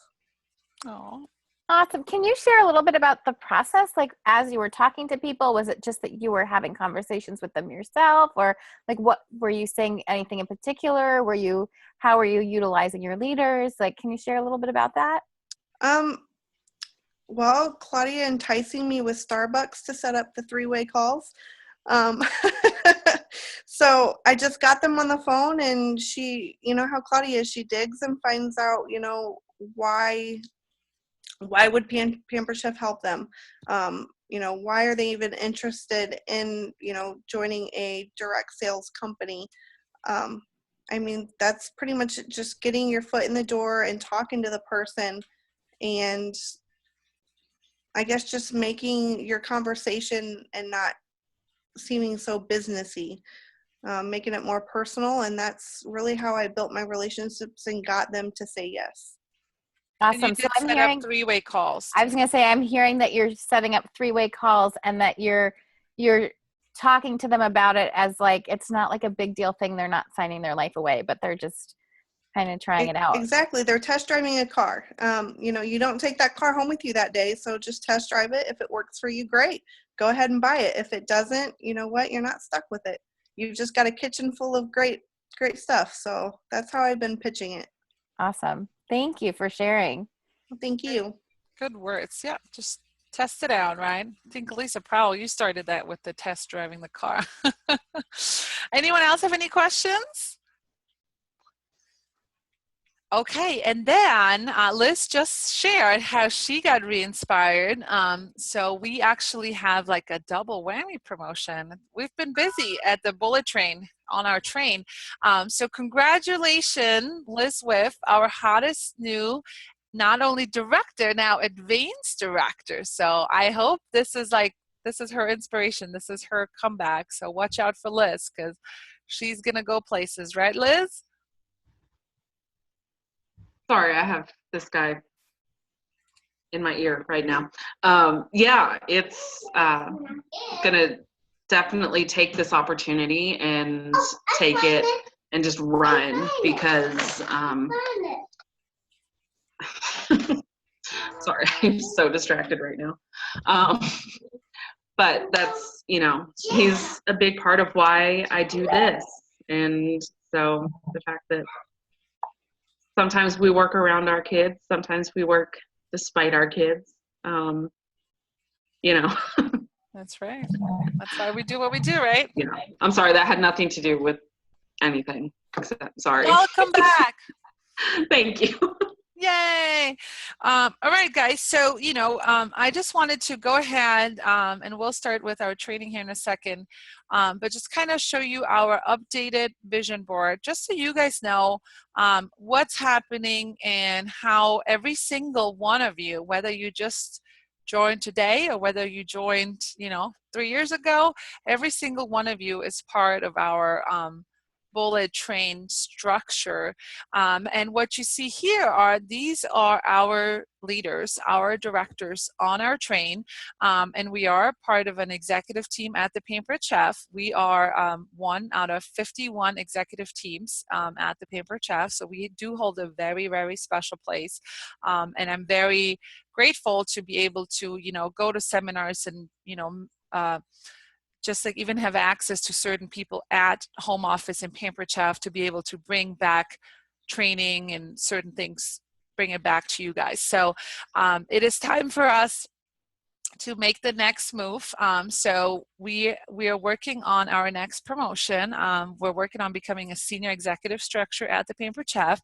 Oh, awesome. Can you share a little bit about the process? Like, as you were talking to people, was it just that you were having conversations with them yourself, or like, what were you saying, anything in particular? How were you utilizing your leaders? Like, can you share a little bit about that? Well, Claudia enticing me with Starbucks to set up the 3-way calls. So I just got them on the phone, and she, how Claudia is, she digs and finds out, why would Pamper Chef help them? Why are they even interested in, joining a direct sales company? I mean, that's pretty much just getting your foot in the door and talking to the person, and I guess just making your conversation and not seeming so businessy, making it more personal. And that's really how I built my relationships and got them to say yes. Awesome. And you did So set up 3-way calls. I was going to say, I'm hearing that you're setting up 3-way calls, and that you're talking to them about it as like, it's not like a big deal thing. They're not signing their life away, but they're just kind of trying it out. Exactly. They're test driving a car. You don't take that car home with you that day, so just test drive it. If it works for you, great. Go ahead and buy it. If it doesn't, you know what? You're not stuck with it. You've just got a kitchen full of great stuff. So that's how I've been pitching it. Awesome. Thank you for sharing. Well, thank you. Good words. Yeah, just test it out, right? I think Lisa Powell, you started that with the test driving the car. Anyone else have any questions? Okay, and then Liz just shared how she got re-inspired. So we actually have like a double whammy promotion. We've been busy at the bullet train on our train. So congratulations, Liz Whiff, our hottest new, not only director, now advanced director. So I hope this is her inspiration. This is her comeback. So watch out for Liz, because she's going to go places, right, Liz? Sorry, I have this guy in my ear right now. Yeah, it's gonna definitely take this opportunity and take it and just run, because sorry, I'm so distracted right now. But that's, he's a big part of why I do this. And so the fact that sometimes we work around our kids, sometimes we work despite our kids. That's right. That's why we do what we do, right? I'm sorry, that had nothing to do with anything. Sorry. Welcome back. Thank you. Yay. All right, guys. So, I just wanted to go ahead and we'll start with our training here in a second, but just kind of show you our updated vision board, just so you guys know what's happening and how every single one of you, whether you just joined today or whether you joined, 3 years ago, every single one of you is part of our bullet train structure. And what you see here these are our leaders, our directors on our train, and we are part of an executive team at the Pampered Chef. We are one out of 51 executive teams at the Pampered Chef, so we do hold a very, very special place, and I'm very grateful to be able to, go to seminars and, just like even have access to certain people at home office and Pampered Chef to be able to bring back training and certain things, bring it back to you guys. So it is time for us to make the next move. So we are working on our next promotion. We're working on becoming a senior executive structure at the Pampered Chef.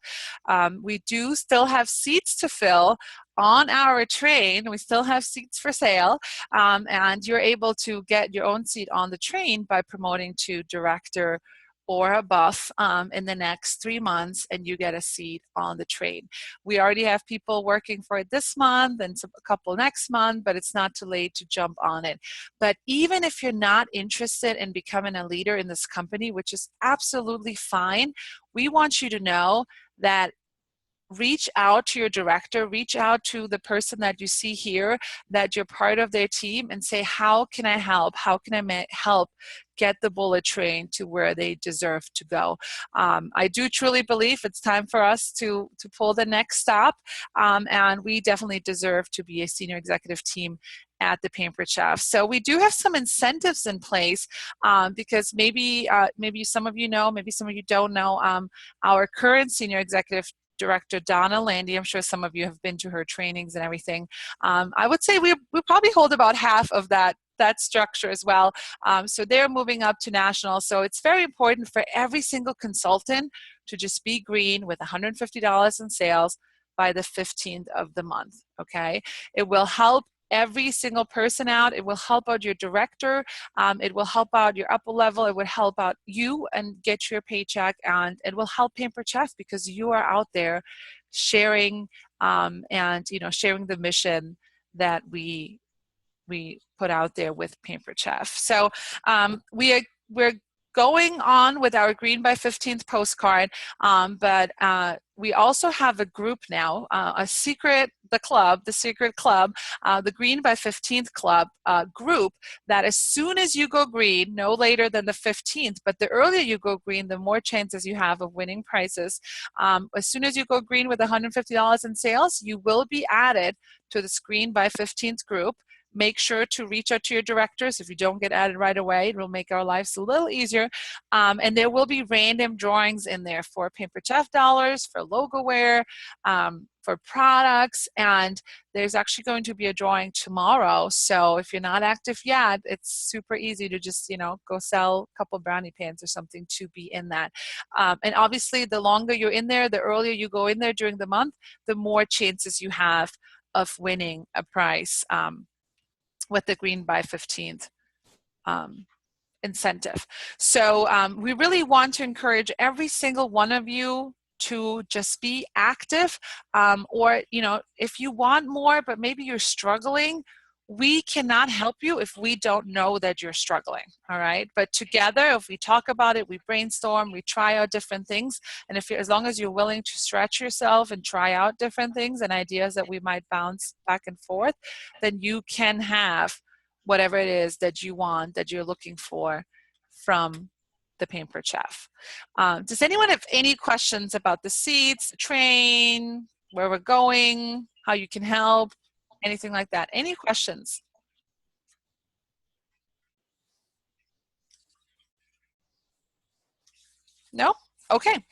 We do still have seats to fill on our train. We still have seats for sale, and you're able to get your own seat on the train by promoting to director or above in the next 3 months, and you get a seat on the train. We already have people working for it this month and a couple next month, but it's not too late to jump on it. But even if you're not interested in becoming a leader in this company, which is absolutely fine, we want you to know that reach out to your director, reach out to the person that you see here, that you're part of their team, and say, how can I help? How can I help get the bullet train to where they deserve to go? I do truly believe it's time for us to pull the next stop, and we definitely deserve to be a senior executive team at the Pampered Chef. So we do have some incentives in place, because maybe some of you know, maybe some of you don't know, our current senior executive director, Donna Landy. I'm sure some of you have been to her trainings and everything. I would say we probably hold about half of that structure as well. So they're moving up to national. So it's very important for every single consultant to just be green with $150 in sales by the 15th of the month, okay? It will help every single person out. It will help out your director. It will help out your upper level. It would help out you and get your paycheck, and it will help Pampered Chef because you are out there sharing and sharing the mission that we put out there with Pampered Chef. So we're going on with our Green by 15th postcard, but we also have a group now, the secret club, the Green by 15th club group, that as soon as you go green, no later than the 15th, but the earlier you go green, the more chances you have of winning prizes. As soon as you go green with $150 in sales, you will be added to this Green by 15th group. Make sure to reach out to your directors. If you don't get added right away, it will make our lives a little easier. And there will be random drawings in there for Pampered Chef dollars, for logo wear, for products, and there's actually going to be a drawing tomorrow. So if you're not active yet, it's super easy to just, go sell a couple brownie pans or something to be in that. And obviously, the longer you're in there, the earlier you go in there during the month, the more chances you have of winning a prize with the Green by 15th incentive. So we really want to encourage every single one of you to just be active, or if you want more but maybe you're struggling, we cannot help you if we don't know that you're struggling, all right? But together, if we talk about it, we brainstorm, we try out different things, and as long as you're willing to stretch yourself and try out different things and ideas that we might bounce back and forth, then you can have whatever it is that you want, that you're looking for from the Pampered Chef. Does anyone have any questions about the seats, the train, where we're going, how you can help? Anything like that? Any questions? No? Okay.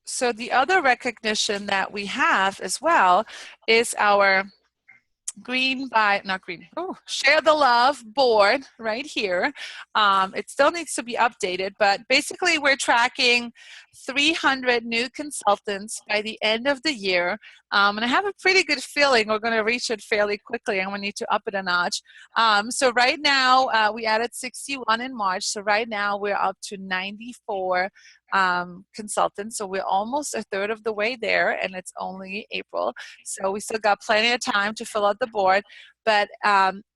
So the other recognition that we have as well is our Share the Love board right here. It still needs to be updated, but basically we're tracking 300 new consultants by the end of the year. And I have a pretty good feeling we're going to reach it fairly quickly, and we need to up it a notch. So right now, we added 61 in March. So right now we're up to 94 consultants. So we're almost a third of the way there, and it's only April. So we still got plenty of time to fill out the board. But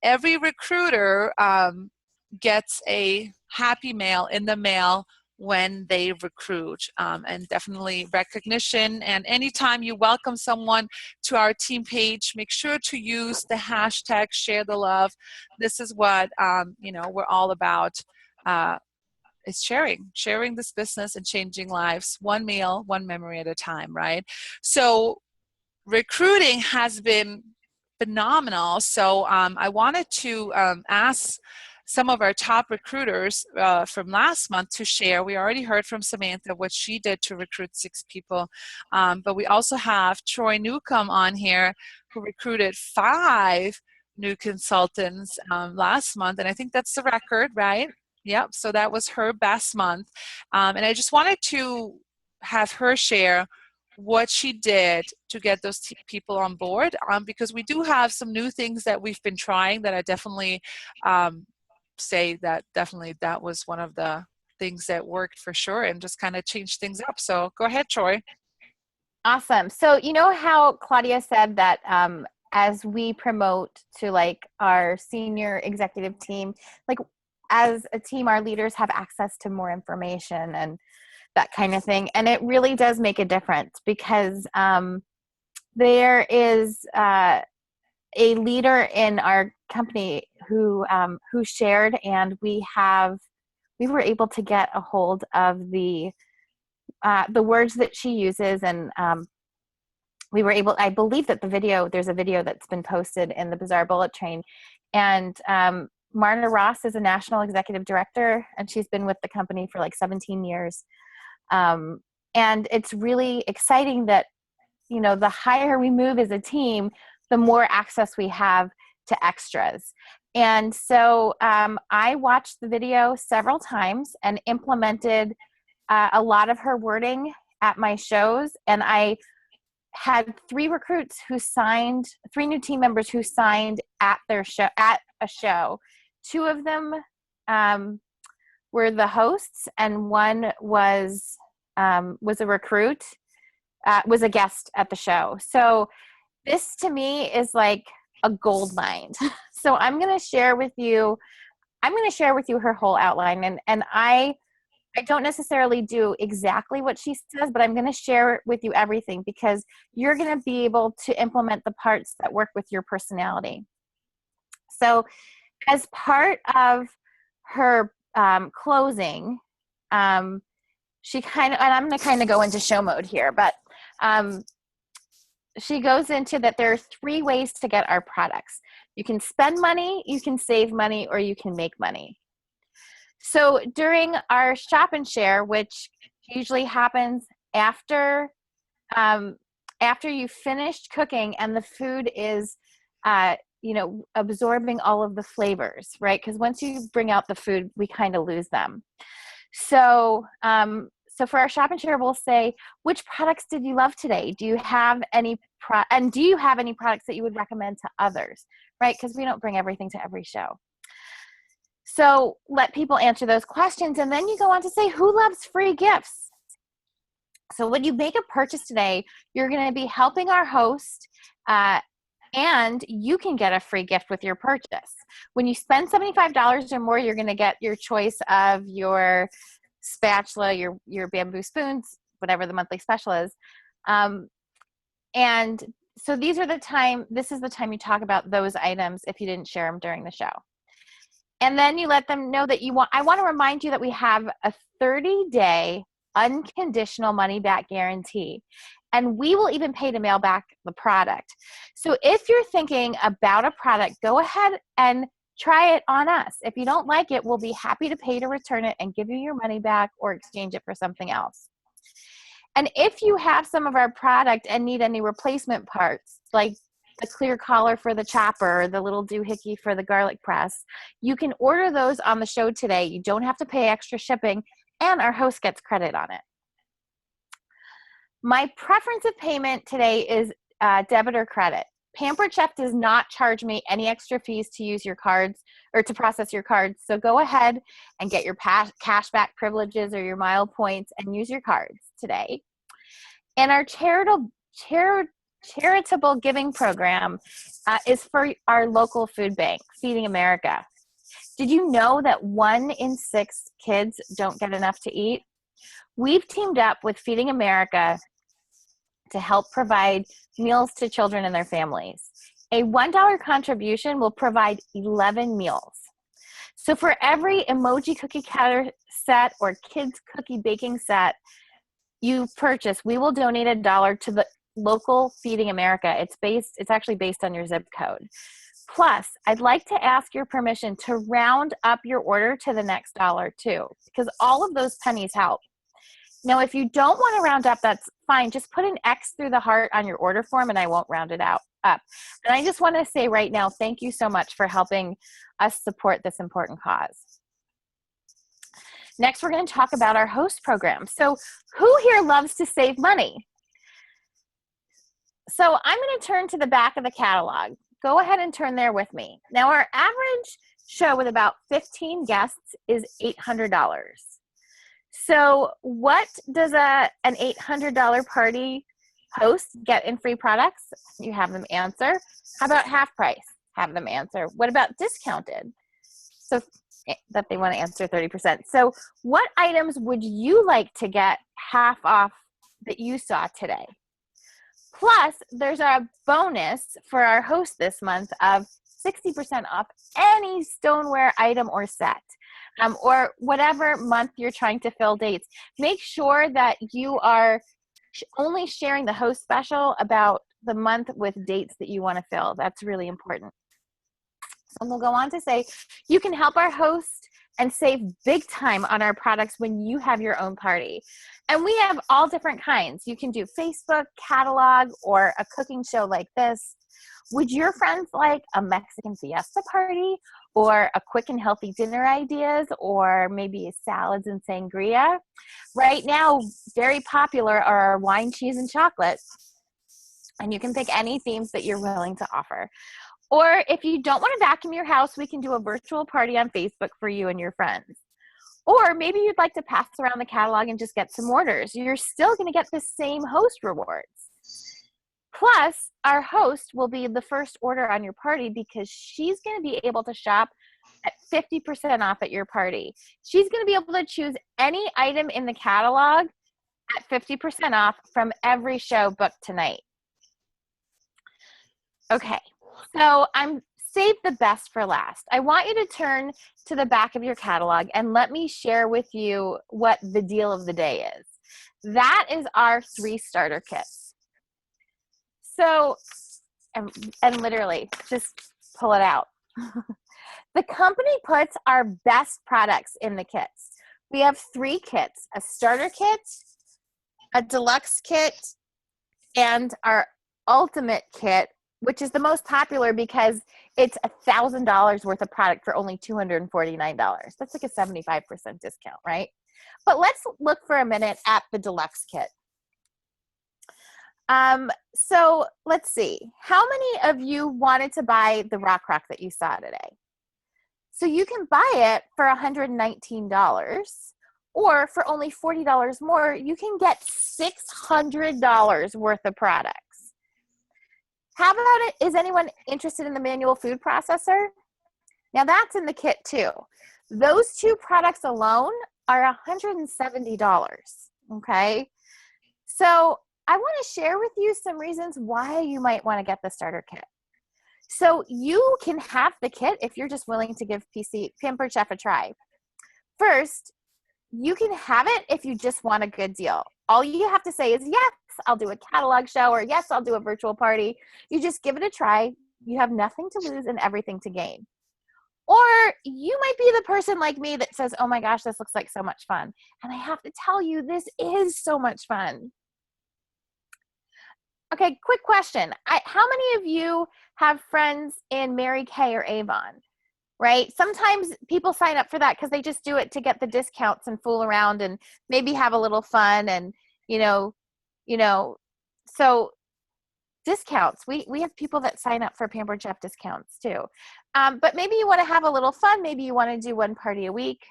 every recruiter gets a happy mail in the mail when they recruit, and definitely recognition. And anytime you welcome someone to our team page, make sure to use the hashtag share the love. This is what we're all about, is sharing this business and changing lives, one meal, one memory at a time, right? So recruiting has been phenomenal. So I wanted to ask some of our top recruiters from last month to share. We already heard from Samantha what she did to recruit 6 people, but we also have Troy Newcomb on here, who recruited 5 new consultants last month, and I think that's the record, right? Yep, so that was her best month. And I just wanted to have her share what she did to get those people on board, because we do have some new things that we've been trying that I definitely say that that was one of the things that worked for sure and just kind of changed things up. So go ahead, Troy. Awesome. So you know how Claudia said that as we promote to like our senior executive team, like as a team, our leaders have access to more information and that kind of thing. And it really does make a difference, because there is a leader in our company who shared, and we were able to get a hold of the words that she uses, and we were able, I believe that there's a video that's been posted in the Bazaar Bullet Train, and Marna Ross is a national executive director, and she's been with the company for like 17 years. And it's really exciting that, the higher we move as a team, the more access we have to extras. And so I watched the video several times and implemented a lot of her wording at my shows. And I had 3 new team members who signed at a show. 2 of them were the hosts, and one was a recruit, was a guest at the show. So this to me is like a gold mine. So I'm going to share with you her whole outline, and I don't necessarily do exactly what she says, but I'm going to share with you everything, because you're going to be able to implement the parts that work with your personality. So as part of her closing, she and I'm going to kind of go into show mode here, but she goes into that there are 3 ways to get our products. You can spend money, you can save money, or you can make money. So during our shop and share, which usually happens after you've finished cooking and the food is, absorbing all of the flavors, right? Because once you bring out the food, we kind of lose them. So, for our shop and share, we'll say, which products did you love today? Do you have any do you have any products that you would recommend to others, right? Because we don't bring everything to every show. So let people answer those questions, and then you go on to say, who loves free gifts? So when you make a purchase today, you're going to be helping our host, and you can get a free gift with your purchase. When you spend $75 or more, you're going to get your choice of your spatula, your bamboo spoons, whatever the monthly special is. And so this is the time you talk about those items if you didn't share them during the show. And then you let them know that I want to remind you that we have a 30-day unconditional money back guarantee. And we will even pay to mail back the product. So if you're thinking about a product, go ahead and try it on us. If you don't like it, we'll be happy to pay to return it and give you your money back or exchange it for something else. And if you have some of our product and need any replacement parts, like the clear collar for the chopper, or the little doohickey for the garlic press, you can order those on the show today. You don't have to pay extra shipping, and our host gets credit on it. My preference of payment today is debit or credit. Pampered Chef does not charge me any extra fees to use your cards or to process your cards. So go ahead and get your cashback privileges or your mile points and use your cards today. And our charitable giving program is for our local food bank, Feeding America. Did you know that 1 in 6 kids don't get enough to eat? We've teamed up with Feeding America to help provide meals to children and their families. A $1 contribution will provide 11 meals. So for every emoji cookie cutter set or kids cookie baking set you purchase, we will donate $1 to the local Feeding America. It's actually based on your zip code. Plus, I'd like to ask your permission to round up your order to the next dollar too, because all of those pennies help. Now, if you don't want to round up, that's fine. Just put an X through the heart on your order form and I won't round it up. And I just want to say right now, thank you so much for helping us support this important cause. Next, we're going to talk about our host program. So who here loves to save money? So I'm going to turn to the back of the catalog. Go ahead and turn there with me. Now, our average show with about 15 guests is $800. So what does an $800 party host get in free products? You have them answer. How about half price? Have them answer. What about discounted? So that they want to answer 30%. So what items would you like to get half off that you saw today? Plus, there's a bonus for our host this month of 60% off any stoneware item or set. Or whatever month you're trying to fill dates. Make sure that you are only sharing the host special about the month with dates that you want to fill. That's really important. So we'll go on to say, you can help our host and save big time on our products when you have your own party. And we have all different kinds. You can do Facebook, catalog, or a cooking show like this. Would your friends like a Mexican fiesta party, or a quick and healthy dinner ideas, or maybe salads and sangria? Right now, very popular are our wine, cheese, and chocolate. And you can pick any themes that you're willing to offer. Or if you don't want to vacuum your house, we can do a virtual party on Facebook for you and your friends. Or maybe you'd like to pass around the catalog and just get some orders. You're still going to get the same host rewards. Plus, our host will be the first order on your party because she's going to be able to shop at 50% off at your party. She's going to be able to choose any item in the catalog at 50% off from every show booked tonight. Okay, so I'm saved the best for last. I want you to turn to the back of your catalog and let me share with you what the deal of the day is. That is our 3 starter kits. So, and literally, just pull it out. The company puts our best products in the kits. We have 3 kits, a starter kit, a deluxe kit, and our ultimate kit, which is the most popular because it's $1,000 worth of product for only $249. That's like a 75% discount, right? But let's look for a minute at the deluxe kit. So let's see. How many of you wanted to buy the Rock that you saw today? So you can buy it for $119, or for only $40 more, you can get $600 worth of products. How about it? Is anyone interested in the manual food processor? Now that's in the kit too. Those 2 products alone are $170, okay? So I want to share with you some reasons why you might want to get the starter kit. So you can have the kit if you're just willing to give Pampered Chef a try. First, you can have it if you just want a good deal. All you have to say is, yes, I'll do a catalog show, or yes, I'll do a virtual party. You just give it a try. You have nothing to lose and everything to gain. Or you might be the person like me that says, oh my gosh, this looks like so much fun. And I have to tell you, this is so much fun. Okay, quick question. How many of you have friends in Mary Kay or Avon, right? Sometimes people sign up for that because they just do it to get the discounts and fool around and maybe have a little fun and, so discounts. We have people that sign up for Pampered Chef discounts too. But maybe you want to have a little fun. Maybe you want to do 1 party a week.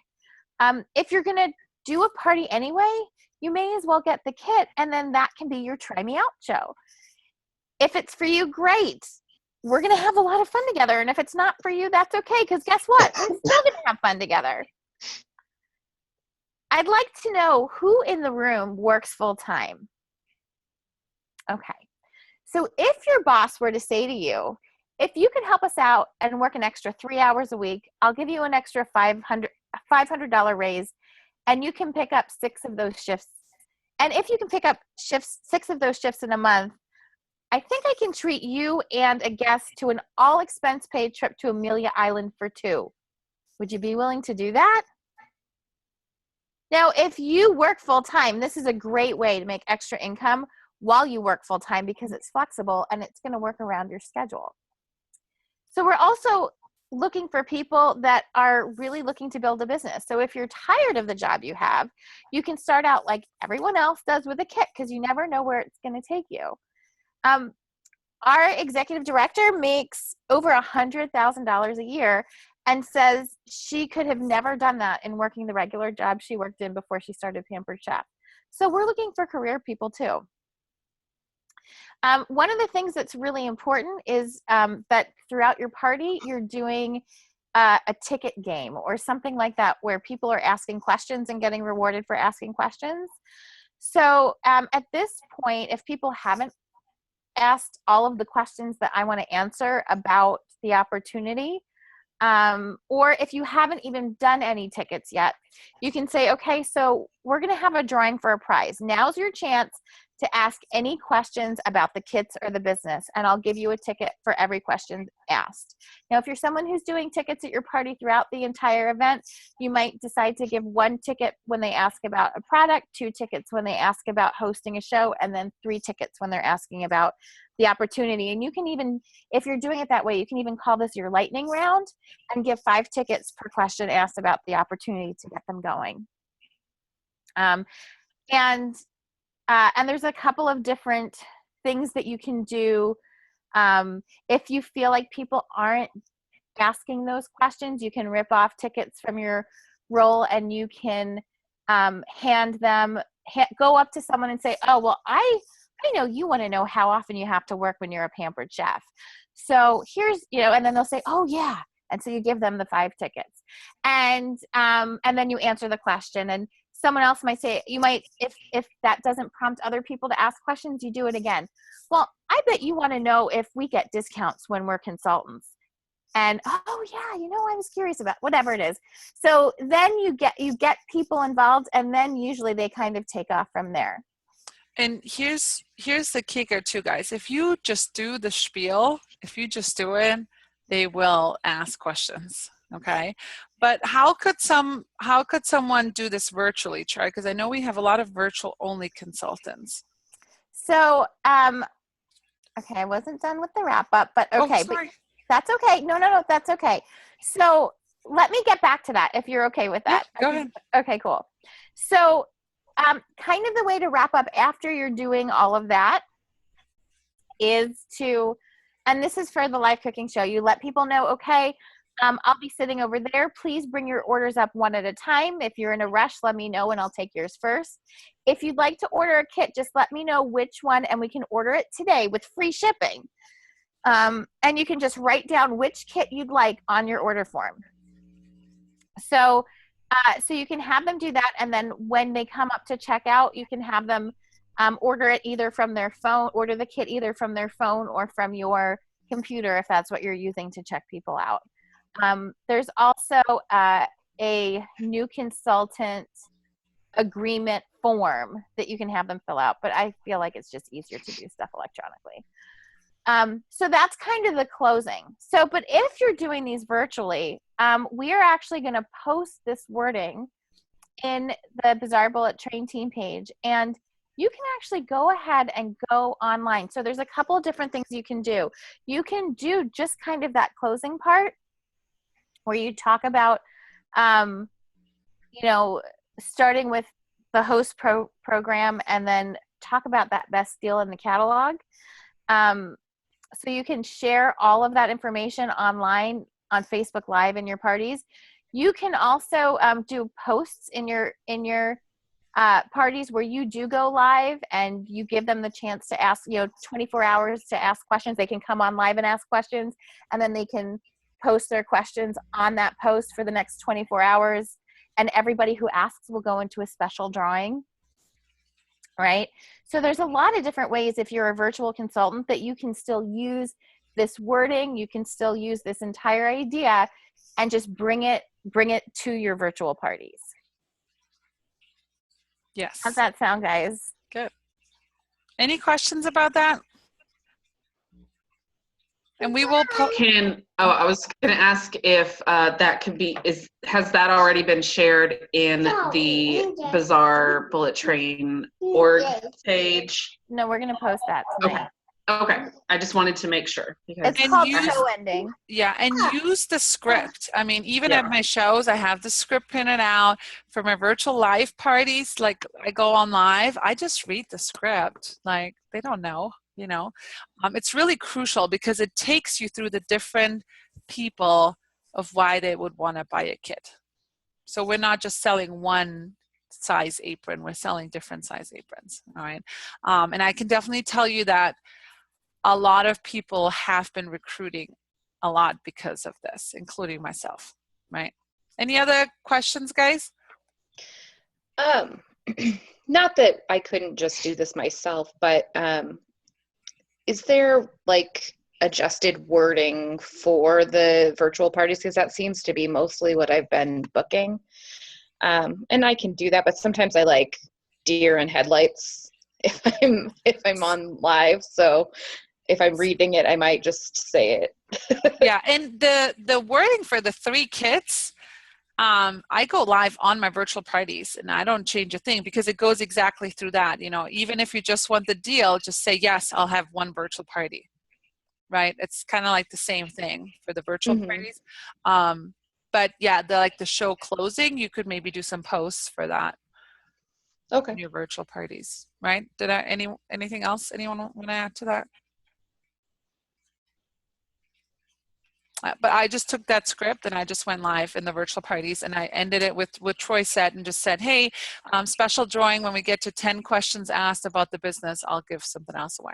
If you're going to do a party anyway, you may as well get the kit, and then that can be your try me out show. If it's for you, great. we're going to have a lot of fun together. And if it's not for you, that's okay. Because guess what? We're still going to have fun together. I'd like to know who in the room works full time. Okay. So if your boss were to say to you, if you could help us out and work an extra 3 hours a week, I'll give you an extra $500 raise, and you can pick up 6 of those shifts. And if you can pick up 6 of those shifts in a month, I think I can treat you and a guest to an all expense paid trip to Amelia Island for 2. Would you be willing to do that? Now, if you work full time, this is a great way to make extra income while you work full time because it's flexible and it's going to work around your schedule. So we're also looking for people that are really looking to build a business. So if you're tired of the job you have, you can start out like everyone else does with a kit because you never know where it's going to take you. Our executive director makes over $100,000 a year and says she could have never done that in working the regular job she worked in before she started Pampered Chef. So we're looking for career people too. One of the things that's really important is that throughout your party, you're doing a ticket game or something like that where people are asking questions and getting rewarded for asking questions. So at this point, if people haven't asked all of the questions that I want to answer about the opportunity, or if you haven't even done any tickets yet, you can say, okay, so we're going to have a drawing for a prize. Now's your chance to ask any questions about the kits or the business, and I'll give you a ticket for every question asked. Now, if you're someone who's doing tickets at your party throughout the entire event, you might decide to give 1 ticket when they ask about a product, 2 tickets when they ask about hosting a show, and then 3 tickets when they're asking about the opportunity. And you can even, if you're doing it that way, you can even call this your lightning round and give 5 tickets per question asked about the opportunity to get them going. And there's a couple of different things that you can do. If you feel like people aren't asking those questions, you can rip off tickets from your roll and you can go up to someone and say, oh, well, I know you want to know how often you have to work when you're a Pampered Chef. So here's, and then they'll say, oh yeah. And so you give them the 5 tickets and then you answer the question, and someone else might say, if that doesn't prompt other people to ask questions, you do it again. Well, I bet you want to know if we get discounts when we're consultants. And, oh yeah, I was curious about whatever it is. So then you get people involved, and then usually they kind of take off from there. And here's the kicker too, guys. If you just do the spiel, if you just do it, they will ask questions. Okay. But how could someone do this virtually, Troy? Because I know we have a lot of virtual only consultants. So, okay, I wasn't done with the wrap up, but okay, but that's okay. No, that's okay. So let me get back to that if you're okay with that. Yeah, go ahead. Okay, cool. So, kind of the way to wrap up after you're doing all of that is to, and this is for the live cooking show, you let people know, okay, I'll be sitting over there. Please bring your orders up one at a time. If you're in a rush, let me know and I'll take yours first. If you'd like to order a kit, just let me know which one and we can order it today with free shipping. And you can just write down which kit you'd like on your order form. So you can have them do that, and then when they come up to check out, you can have them order it either from their phone, order the kit either from their phone or from your computer if that's what you're using to check people out. There's also a new consultant agreement form that you can have them fill out, but I feel like it's just easier to do stuff electronically. So that's kind of the closing. So, but if you're doing these virtually, we are actually going to post this wording in the Bazaar Bullet Train team page, and you can actually go ahead and go online. So there's a couple of different things you can do. You can do just kind of that closing part where you talk about, starting with the host program and then talk about that best deal in the catalog. So you can share all of that information online on Facebook Live in your parties. You can also do posts in your parties where you do go live and you give them the chance to ask, 24 hours to ask questions. They can come on live and ask questions, and then they can post their questions on that post for the next 24 hours. And everybody who asks will go into a special drawing, right? So there's a lot of different ways, if you're a virtual consultant, that you can still use this wording. You can still use this entire idea and just bring it to your virtual parties. Yes. How's that sound, guys? Good. Any questions about that? And we will I was going to ask if that could be, has that already been shared in the Bazaar Bullet Train org page? No, we're going to post that tonight. Okay. I just wanted to make sure. It's called show ending. Yeah, and use the script. I mean, even at my shows, I have the script printed out. For my virtual live parties, like I go on live, I just read the script. Like, they don't know. It's really crucial because it takes you through the different people of why they would want to buy a kit. So we're not just selling one size apron, we're selling different size aprons. All right. And I can definitely tell you that a lot of people have been recruiting a lot because of this, including myself. Right. Any other questions, guys? Not that I couldn't just do this myself, but is there like adjusted wording for the virtual parties? Because that seems to be mostly what I've been booking. And I can do that, but sometimes I like deer and headlights if I'm on live. So if I'm reading it, I might just say it. Yeah, and the wording for the 3 kits, I go live on my virtual parties and I don't change a thing because it goes exactly through that. Even if you just want the deal, just say, yes, I'll have 1 virtual party, right? It's kind of like the same thing for the virtual parties. But yeah, the show closing, you could maybe do some posts for that. Okay. In your virtual parties, right? Anything else anyone want to add to that? But I just took that script and I just went live in the virtual parties and I ended it with what Troy said and just said, hey, special drawing when we get to 10 questions asked about the business, I'll give something else away.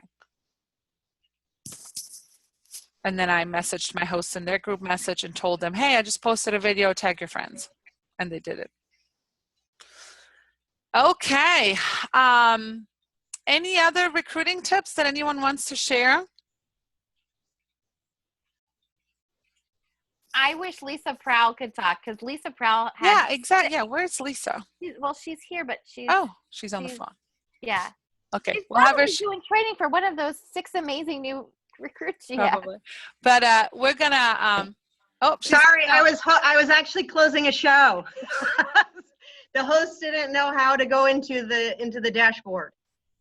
And then I messaged my hosts in their group message and told them, hey, I just posted a video, tag your friends. And they did it. Okay. Any other recruiting tips that anyone wants to share? I wish Lisa Prowl could talk because Lisa Prowl had. Yeah, exactly. Yeah, where's Lisa? She's here, but she's on the phone. Yeah. Okay, she's we'll have her doing training for one of those 6 amazing new recruits she has. But we're gonna. Sorry, I was actually closing a show. The host didn't know how to go into the dashboard,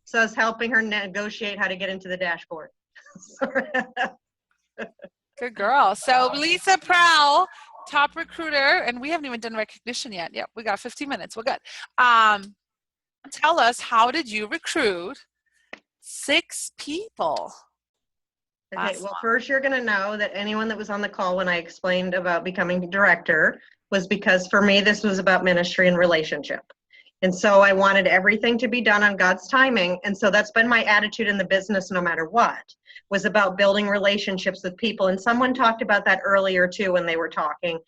so I was helping her negotiate how to get into the dashboard. Good girl. So Lisa Prowl, top recruiter, and we haven't even done recognition yet. Yep, we got 15 minutes. We're good. Tell us, how did you recruit 6 people? Okay, well, first you're going to know that anyone that was on the call when I explained about becoming director was because for me, this was about ministry and relationship. And so I wanted everything to be done on God's timing. And so that's been my attitude in the business no matter what, was about building relationships with people. And someone talked about that earlier too when they were talking.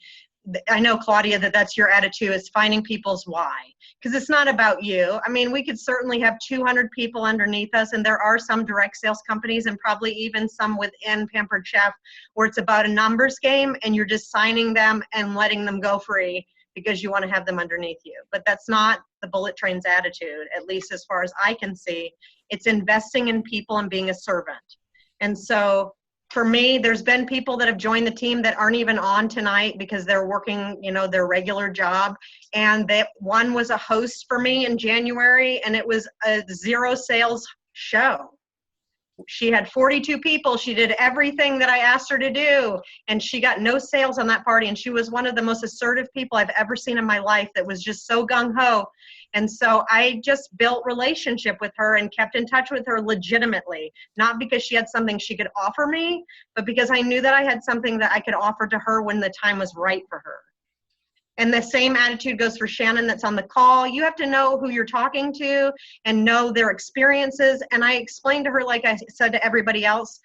I know, Claudia, that's your attitude, is finding people's why. Because it's not about you. I mean, we could certainly have 200 people underneath us, and there are some direct sales companies and probably even some within Pampered Chef where it's about a numbers game and you're just signing them and letting them go free because you want to have them underneath you. But that's not the Bullet Train's attitude, at least as far as I can see. It's investing in people and being a servant. And so for me, there's been people that have joined the team that aren't even on tonight because they're working, their regular job. And that one was a host for me in January, and it was a 0 sales show. She had 42 people. She did everything that I asked her to do, and she got no sales on that party. And she was one of the most assertive people I've ever seen in my life that was just so gung-ho. And so I just built relationship with her and kept in touch with her legitimately, not because she had something she could offer me, but because I knew that I had something that I could offer to her when the time was right for her. And the same attitude goes for Shannon that's on the call. You have to know who you're talking to and know their experiences. And I explained to her, like I said to everybody else,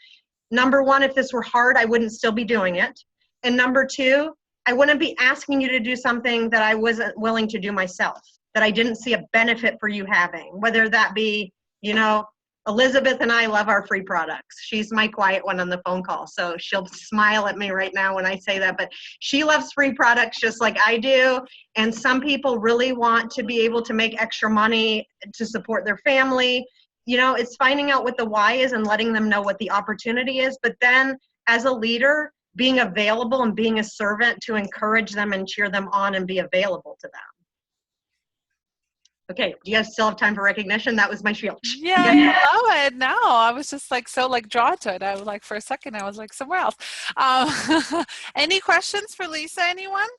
number one, if this were hard, I wouldn't still be doing it. And number two, I wouldn't be asking you to do something that I wasn't willing to do myself, that I didn't see a benefit for you having, whether that be, you know, Elizabeth and I love our free products. She's my quiet one on the phone call, so she'll smile at me right now when I say that, but she loves free products just like I do. And some people really want to be able to make extra money to support their family. You know, it's finding out what the why is and letting them know what the opportunity is, but then as a leader, being available and being a servant to encourage them and cheer them on and be available to them. Okay, do you guys still have time for recognition? That was my spiel. Yeah, I love it. No, I was just like so like drawn to it. I was like for a second, I was like somewhere else. Any questions for Lisa? Anyone?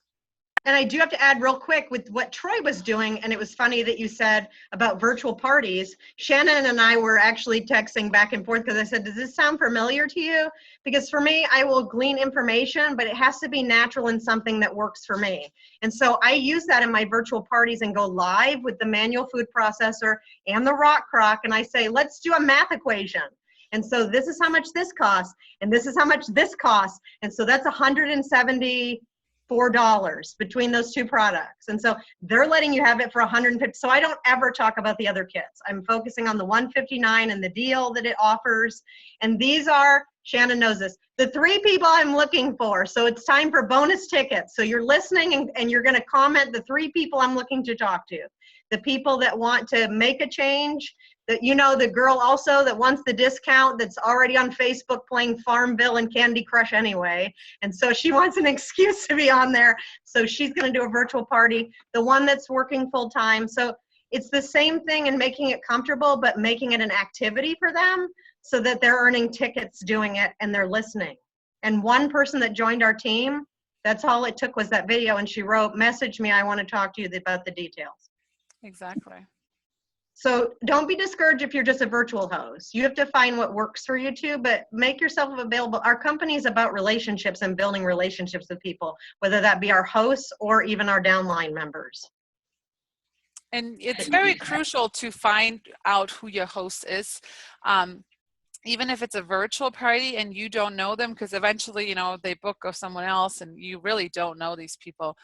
And I do have to add real quick with what Troy was doing, and it was funny that you said about virtual parties. Shannon and I were actually texting back and forth because I said, does this sound familiar to you? Because for me, I will glean information, but it has to be natural and something that works for me. And so I use that in my virtual parties and go live with the manual food processor and the rock crock, and I say, let's do a math equation. And so this is how much this costs, and this is how much this costs. And so that's $174 between those two products. And so they're letting you have it for $150. So I don't ever talk about the other kits. I'm focusing on the $159 and the deal that it offers. And these are, Shannon knows this, the 3 people I'm looking for. So it's time for bonus tickets. So you're listening and you're going to comment the 3 people I'm looking to talk to. The people that want to make a change, that, you know, the girl also that wants the discount that's already on Facebook playing Farmville and Candy Crush anyway. And so she wants an excuse to be on there. So she's going to do a virtual party. The one that's working full time. So it's the same thing in making it comfortable, but making it an activity for them so that they're earning tickets doing it and they're listening. And one person that joined our team, that's all it took was that video. And she wrote, message me, I want to talk to you about the details. Exactly. So don't be discouraged if you're just a virtual host. You have to find what works for you too, but make yourself available. Our company is about relationships and building relationships with people, whether that be our hosts or even our downline members. And it's very crucial to find out who your host is. Even if it's a virtual party and you don't know them, because eventually, you know, they book of someone else and you really don't know these people,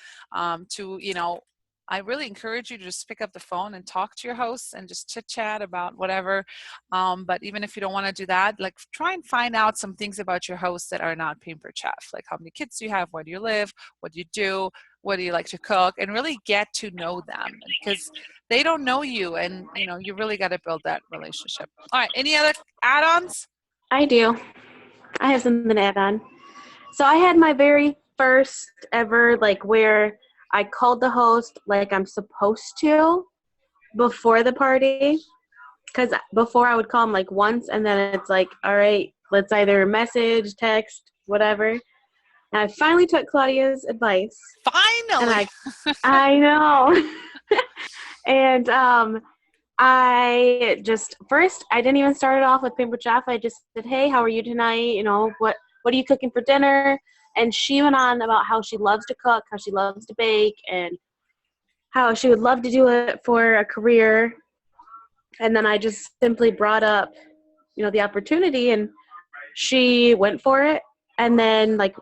you know, I really encourage you to just pick up the phone and talk to your hosts and just chit chat about whatever. But even if you don't want to do that, like try and find out some things about your hosts that are not pampered chef. Like how many kids do you have? Where do you live? What do you do? What do you like to cook? And really get to know them because they don't know you, and you know, you really got to build that relationship. All right. Any other add-ons? I do. I have something to add on. So I had my very first ever, like, where I called the host like I'm supposed to before the party. Because before I would call them like once, and then it's like, all right, let's either message, text, whatever. And I finally took Claudia's advice. Finally! And I know. And I just, first, I didn't even start it off with Pampered Chef. I just said, hey, how are you tonight? You know, what are you cooking for dinner? And she went on about how she loves to cook, how she loves to bake, and how she would love to do it for a career. And then I just simply brought up, you know, the opportunity, and she went for it. And then, like,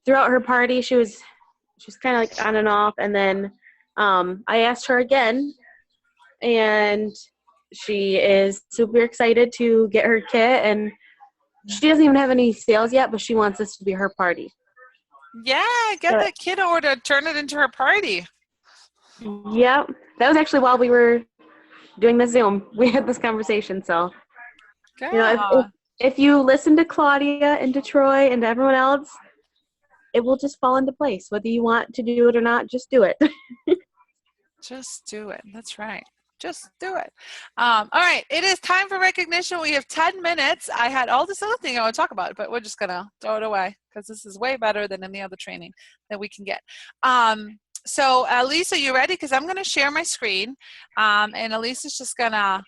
throughout her party, she was kind of like on and off. And then I asked her again, and she is super excited to get her kit, and she doesn't even have any sales yet, but she wants this to be her party. Yeah, get that kit order, turn it into her party. Yep. That was actually while we were doing the Zoom. We had this conversation, so Good. You know, if you listen to Claudia and to Troy and to everyone else, it will just fall into place. Whether you want to do it or not, just do it. Just do it. That's right. Just do it. All right. It is time for recognition. We have 10 minutes. I had all this other thing I want to talk about, but we're just going to throw it away because this is way better than any other training that we can get. So, Lisa, you ready? Because I'm going to share my screen. And Elisa's just going to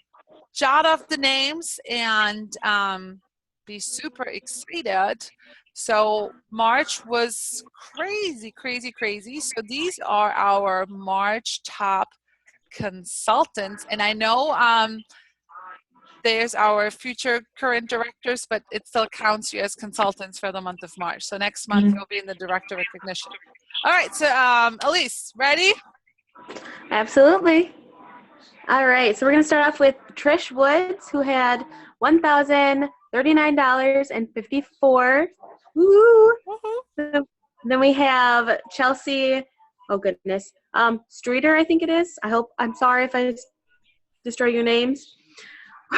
jot off the names and be super excited So March was crazy, crazy, crazy. So these are our March top consultants. And I know there's our future current directors, but it still counts you as consultants for the month of March. So next month you'll be in the director recognition. All right, so Elise, ready? Absolutely. All right, so we're going to start off with Trish Woods, who had $1,039.54. Woo! Then we have Chelsea, oh goodness, Streeter, I think it is. I'm sorry if I destroy your names.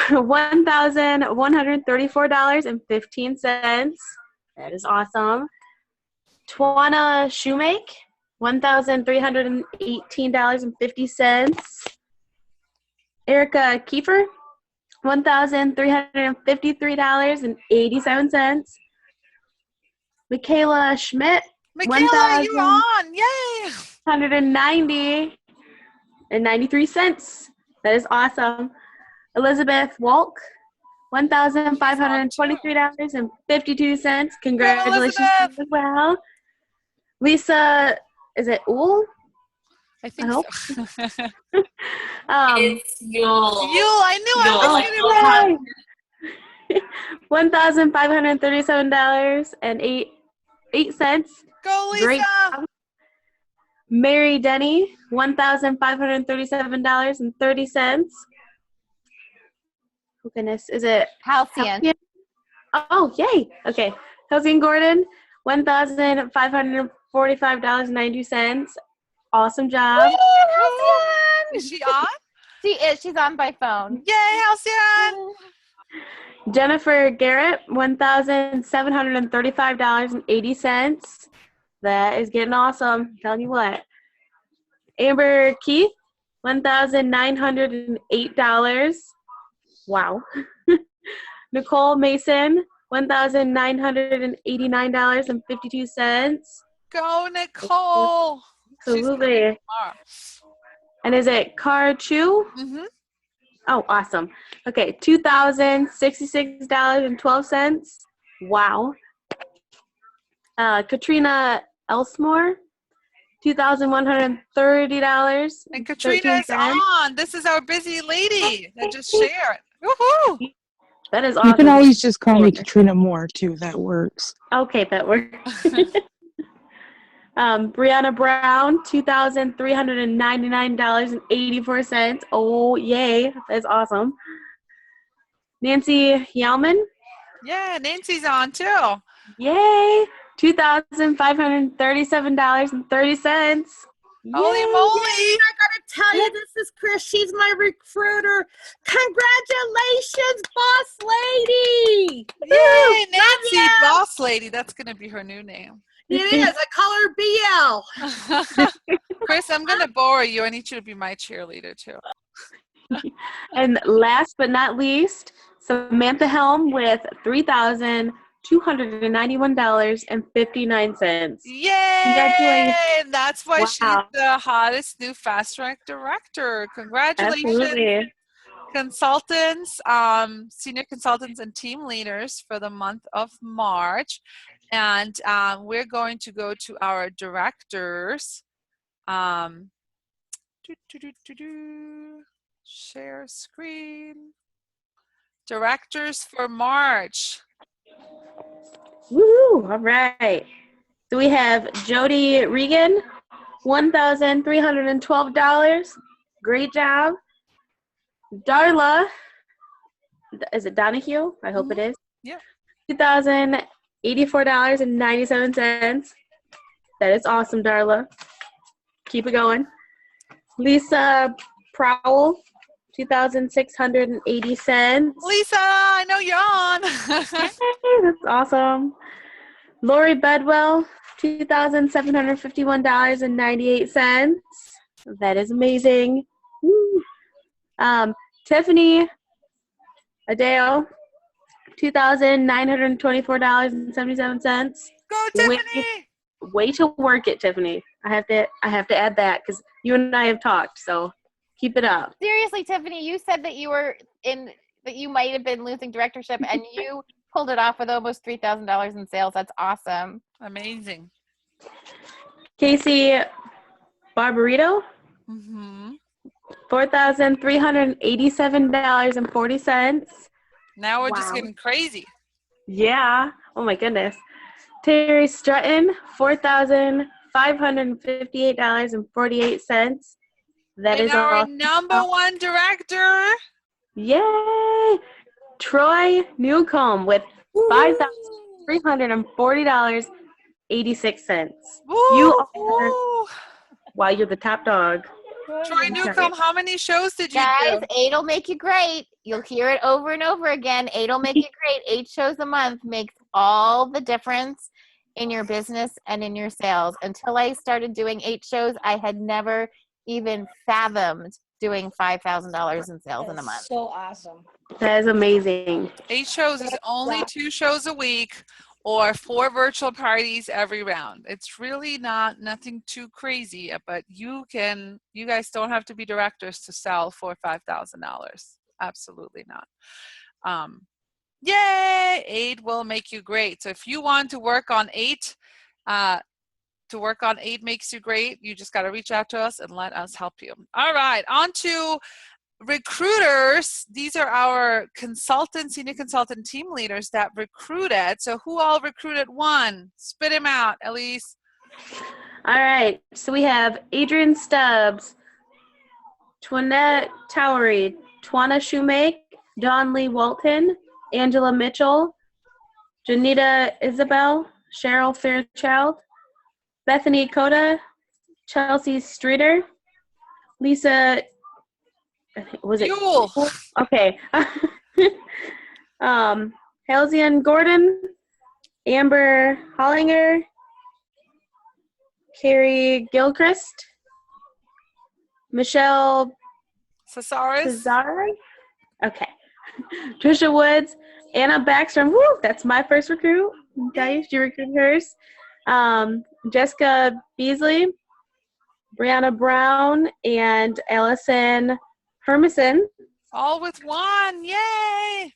$1,134.15. That is awesome. Twana Shoemake, $1,318.50. Erica Kiefer, $1,353.87. Michaela Schmidt, Michaela, you're on! Yay! $190.93. That is awesome. Elizabeth Walk, $1,523.52. Congratulations to you as well. Lisa, is it Uhl? I think so. It's Yule. Yule, I knew I was going to $1,537.08. Go, Lisa! Great job. Mary Denny, $1,537.30. Oh goodness, is it Halcyon? Oh, yay! Okay, Halcyon Gordon, $1,545.90. Awesome job. Yay, Halcyon! Is she on? She is. She's on by phone. Yay, Halcyon! Jennifer Garrett, $1,735.80. That is getting awesome. I'm telling you what. Amber Keith, $1,908. Wow. Nicole Mason, $1,989.52. Go, Nicole! Absolutely. And is it Car Chu? Mm-hmm. Oh, awesome. Okay, $2,066.12. Wow. Katrina Elsmore, $2,130. And Katrina's on. This is our busy lady that just shared. Woohoo! That is awesome. You can always just call me Katrina Moore, too. That works. Okay, that works. Brianna Brown, $2,399.84. Oh, yay. That's awesome. Nancy Yalman. Yeah, Nancy's on, too. Yay. $2,537.30. Holy moly! I gotta tell you, this is Chris. She's my recruiter. Congratulations, boss lady! Yay, Nancy, boss lady. That's gonna be her new name. It is. I call her BL. Chris, I'm gonna bore you. I need you to be my cheerleader too. And last but not least, Samantha Helm with $3,291.59. Yay! That's why she's Wow. the hottest new Fast Track director. Congratulations. Absolutely. Consultants, senior consultants and team leaders for the month of March. And we're going to go to our directors. Share screen. Directors for March. Woo! All right. So we have Jody Regan, $1,312. Great job. Darla, is it Donahue? I hope it is. Yeah. $2,084.97. That is awesome, Darla. Keep it going. Lisa Prowell, $2,680. Lisa, I know you're on. Hey, that's awesome. Lori Bedwell, $2,751.98. That is amazing. Woo. Tiffany Adeo, $2,924.77. Go, Tiffany! Way to work it, Tiffany. I have to add that because you and I have talked. So keep it up. Seriously, Tiffany, you said that you were that you might have been losing directorship, and you pulled it off with almost $3,000 in sales. That's awesome. Amazing. Casey Barbarito, Mm-hmm. $4,387.40. Now we're just Wow. getting crazy. Yeah. Oh my goodness. Terry Strutton, $4,558.48. That And is our all. number one director. Yay! Troy Newcomb with $5,340.86. You are, wow, you're the top dog. Troy Newcomb, how many shows did you Guys, do? 8'll make you great. You'll hear it over and over again. 8'll make you great. 8 shows a month makes all the difference in your business and in your sales. Until I started doing 8 shows, I had never even fathomed doing $5,000 in sales in a month. So awesome. That is amazing. 8 shows is only 2 shows a week or 4 virtual parties every round. It's really nothing too crazy, but you guys don't have to be directors to sell for $5,000. Absolutely not. Yay! 8 will make you great. So if you want to work on 8, makes you great, you just got to reach out to us and let us help you. All right, on to recruiters. These are our consultants, senior consultant team leaders that recruited. So who all recruited one? Spit him out, Elise. All right. So we have Adrian Stubbs, Twinette Towery, Twana Shoemake, Dawn Lee Walton, Angela Mitchell, Janita Isabel, Cheryl Fairchild, Bethany Coda, Chelsea Streeter, Lisa, was it? Yule. Okay. Halcyon Gordon, Amber Hollinger, Carrie Gilchrist, Michelle Cesare. Okay. Trisha Woods, Anna Backstrom. Woo, that's my first recruit. Okay, she recruited hers. Jessica Beasley, Brianna Brown, and Allison Hermison. All with one. Yay!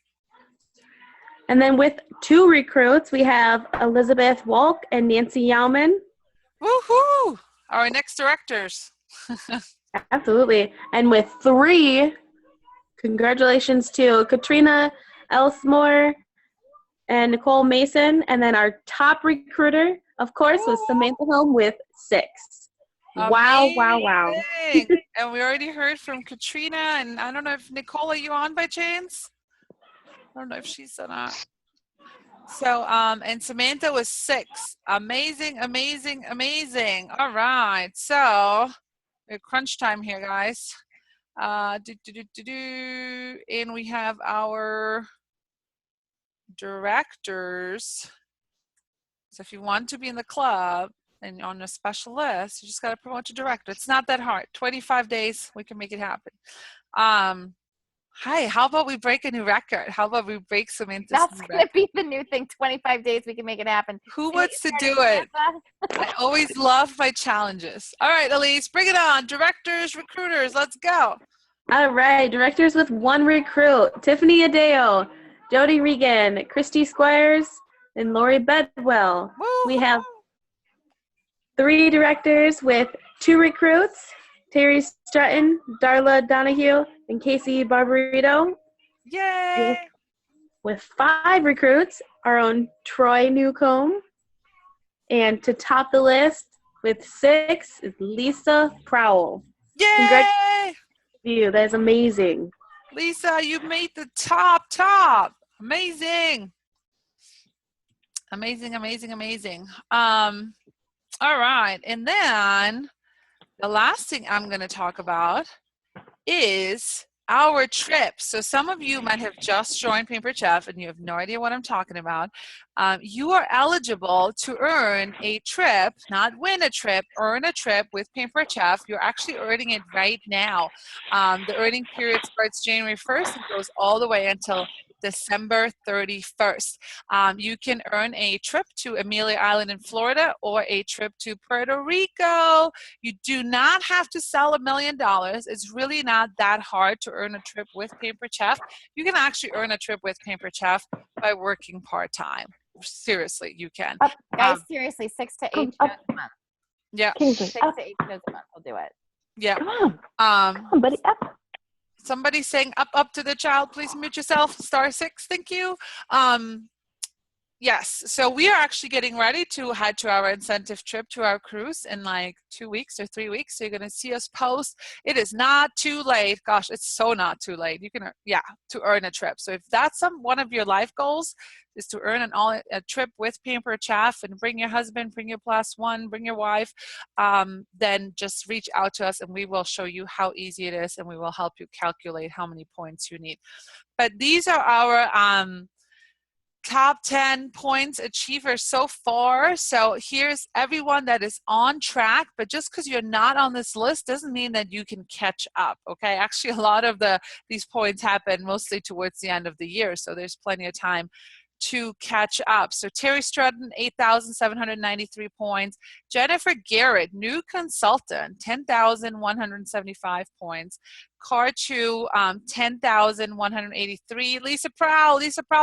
And then with 2 recruits, we have Elizabeth Walk and Nancy Yauman. Woohoo! Our next directors. Absolutely. And with 3, congratulations to Katrina Elsmore and Nicole Mason. And then our top recruiter, of course, was Samantha Helm with 6. Wow, wow, wow. And we already heard from Katrina, and I don't know if Nicole, are you on by chance? I don't know if she's not. So, and Samantha was 6. Amazing, amazing, amazing. All right. So, we're crunch time here, guys. And we have our directors. So if you want to be in the club and on a special list, you just got to promote your director. It's not that hard. 25 days, we can make it happen. Hi, how about we break a new record? How about we break Samantha's That's going to be the new thing. 25 days, we can make it happen. Who wants to do it? I always love my challenges. All right, Elise, bring it on. Directors, recruiters, let's go. All right, directors with 1 recruit. Tiffany Adeo, Jody Regan, Christy Squires, and Lori Bedwell. Woo-hoo. We have 3 directors with 2 recruits. Terry Strutton, Darla Donahue, and Casey Barbarito. Yay! With 5 recruits, our own Troy Newcomb. And to top the list with 6 is Lisa Prowell. Yay! Congratulations to you. That is amazing. Lisa, you made the top. Amazing. Amazing, amazing, amazing. All right. And then the last thing I'm going to talk about is our trip. So some of you might have just joined Paper Chef and you have no idea what I'm talking about. You are eligible to earn a trip, not win a trip, earn a trip with Paper Chef. You're actually earning it right now. The earning period starts January 1st and goes all the way until December 31st. You can earn a trip to Amelia Island in Florida or a trip to Puerto Rico. You do not have to sell $1 million. It's really not that hard to earn a trip with Pampered Chef. You can actually earn a trip with Pampered Chef by working part-time. Seriously, you can. Guys, seriously, 6 to 8 shows a month. Yeah. 6 to 8 shows a month will do it. Yeah. Come on, buddy, up. Somebody saying up to the child. Please mute yourself. *6. Thank you. Yes, so we are actually getting ready to head to our incentive trip to our cruise in like 2 weeks or 3 weeks. So you're going to see us post. It is not too late. Gosh, it's so not too late. You can, to earn a trip. So if that's one of your life goals, is to earn a trip with Pampered Chef and bring your husband, bring your +1, bring your wife, then just reach out to us and we will show you how easy it is and we will help you calculate how many points you need. But these are our top 10 points achievers so far. So here's everyone that is on track, but just because you're not on this list doesn't mean that you can catch up, okay? Actually, a lot of these points happen mostly towards the end of the year, so there's plenty of time to catch up. So Terry Strudden, 8,793 points. Jennifer Garrett, new consultant, 10,175 points. Car2, 10,183. Lisa Prowl,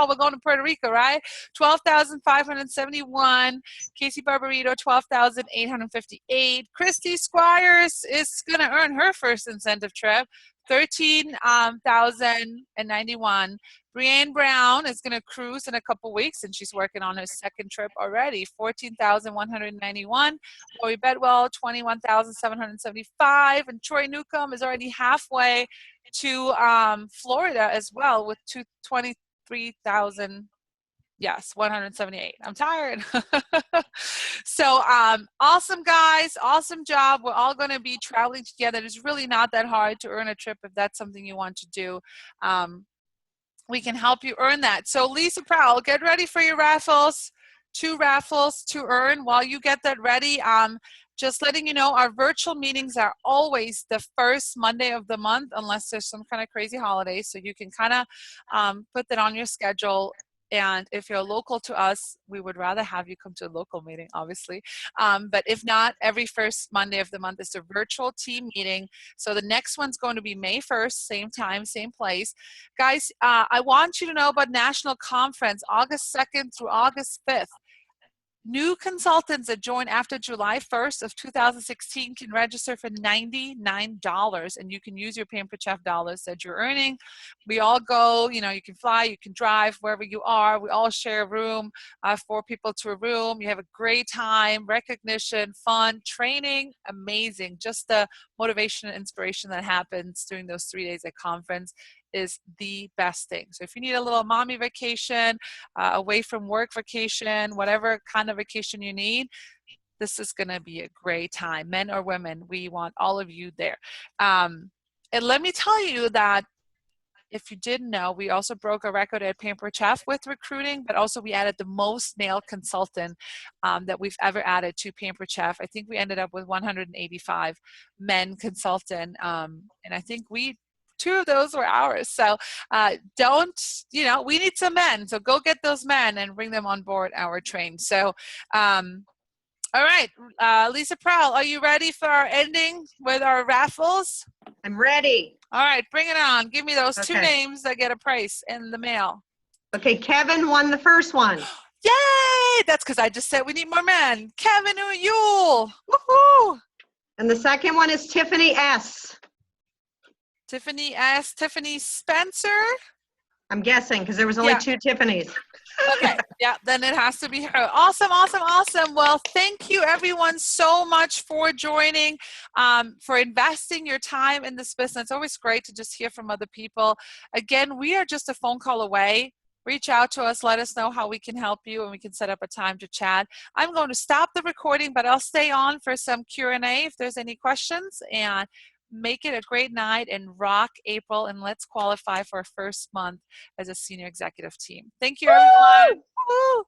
we're going to Puerto Rico, right? 12,571. Casey Barbarito, 12,858. Christy Squires is going to earn her first incentive trip, 13,091. Brianne Brown is going to cruise in a couple weeks, and she's working on her second trip already, 14,191. Lori Bedwell, 21,775. And Troy Newcomb is already halfway to Florida as well with 23,000. Yes, 178. I'm tired. So awesome, guys. Awesome job. We're all going to be traveling together. It's really not that hard to earn a trip if that's something you want to do. We can help you earn that. So Lisa Prowl, get ready for your raffles. 2 raffles to earn. While you get that ready, just letting you know, our virtual meetings are always the first Monday of the month, unless there's some kind of crazy holiday. So you can kind of put that on your schedule. And if you're local to us, we would rather have you come to a local meeting, obviously. But if not, every first Monday of the month is a virtual team meeting. So the next one's going to be May 1st, same time, same place. Guys, I want you to know about National Conference, August 2nd through August 5th. New consultants that join after July 1st of 2016 can register for $99, and you can use your Pampered Chef dollars that you're earning. We all go, you can fly, you can drive wherever you are. We all share a room, 4 people to a room. You have a great time, recognition, fun, training, amazing. Just the motivation and inspiration that happens during those 3 days at conference is the best thing. So if you need a little mommy vacation, away from work vacation, whatever kind of vacation you need, this is going to be a great time. Men or women, we want all of you there. And let me tell you that if you didn't know, we also broke a record at Pampered Chef with recruiting, but also we added the most male consultant that we've ever added to Pampered Chef. I think we ended up with 185 men consultant, and I think 2 of those were ours. So we need some men. So go get those men and bring them on board our train. So, all right, Lisa Prowl, are you ready for our ending with our raffles? I'm ready. All right, bring it on. Give me those 2 names that get a price in the mail. Okay, Kevin won the first one. Yay! That's because I just said we need more men. Kevin Uyul. Woohoo! And the second one is Tiffany S. Tiffany S. Tiffany Spencer? I'm guessing because there was only 2 Tiffany's. Okay, yeah, then it has to be her. Awesome, awesome, awesome. Well, thank you everyone so much for joining, for investing your time in this business. It's always great to just hear from other people. Again, we are just a phone call away. Reach out to us, let us know how we can help you, and we can set up a time to chat. I'm going to stop the recording, but I'll stay on for some Q&A if there's any questions, and make it a great night and rock April, and let's qualify for our first month as a senior executive team. Thank you, everyone. Woo!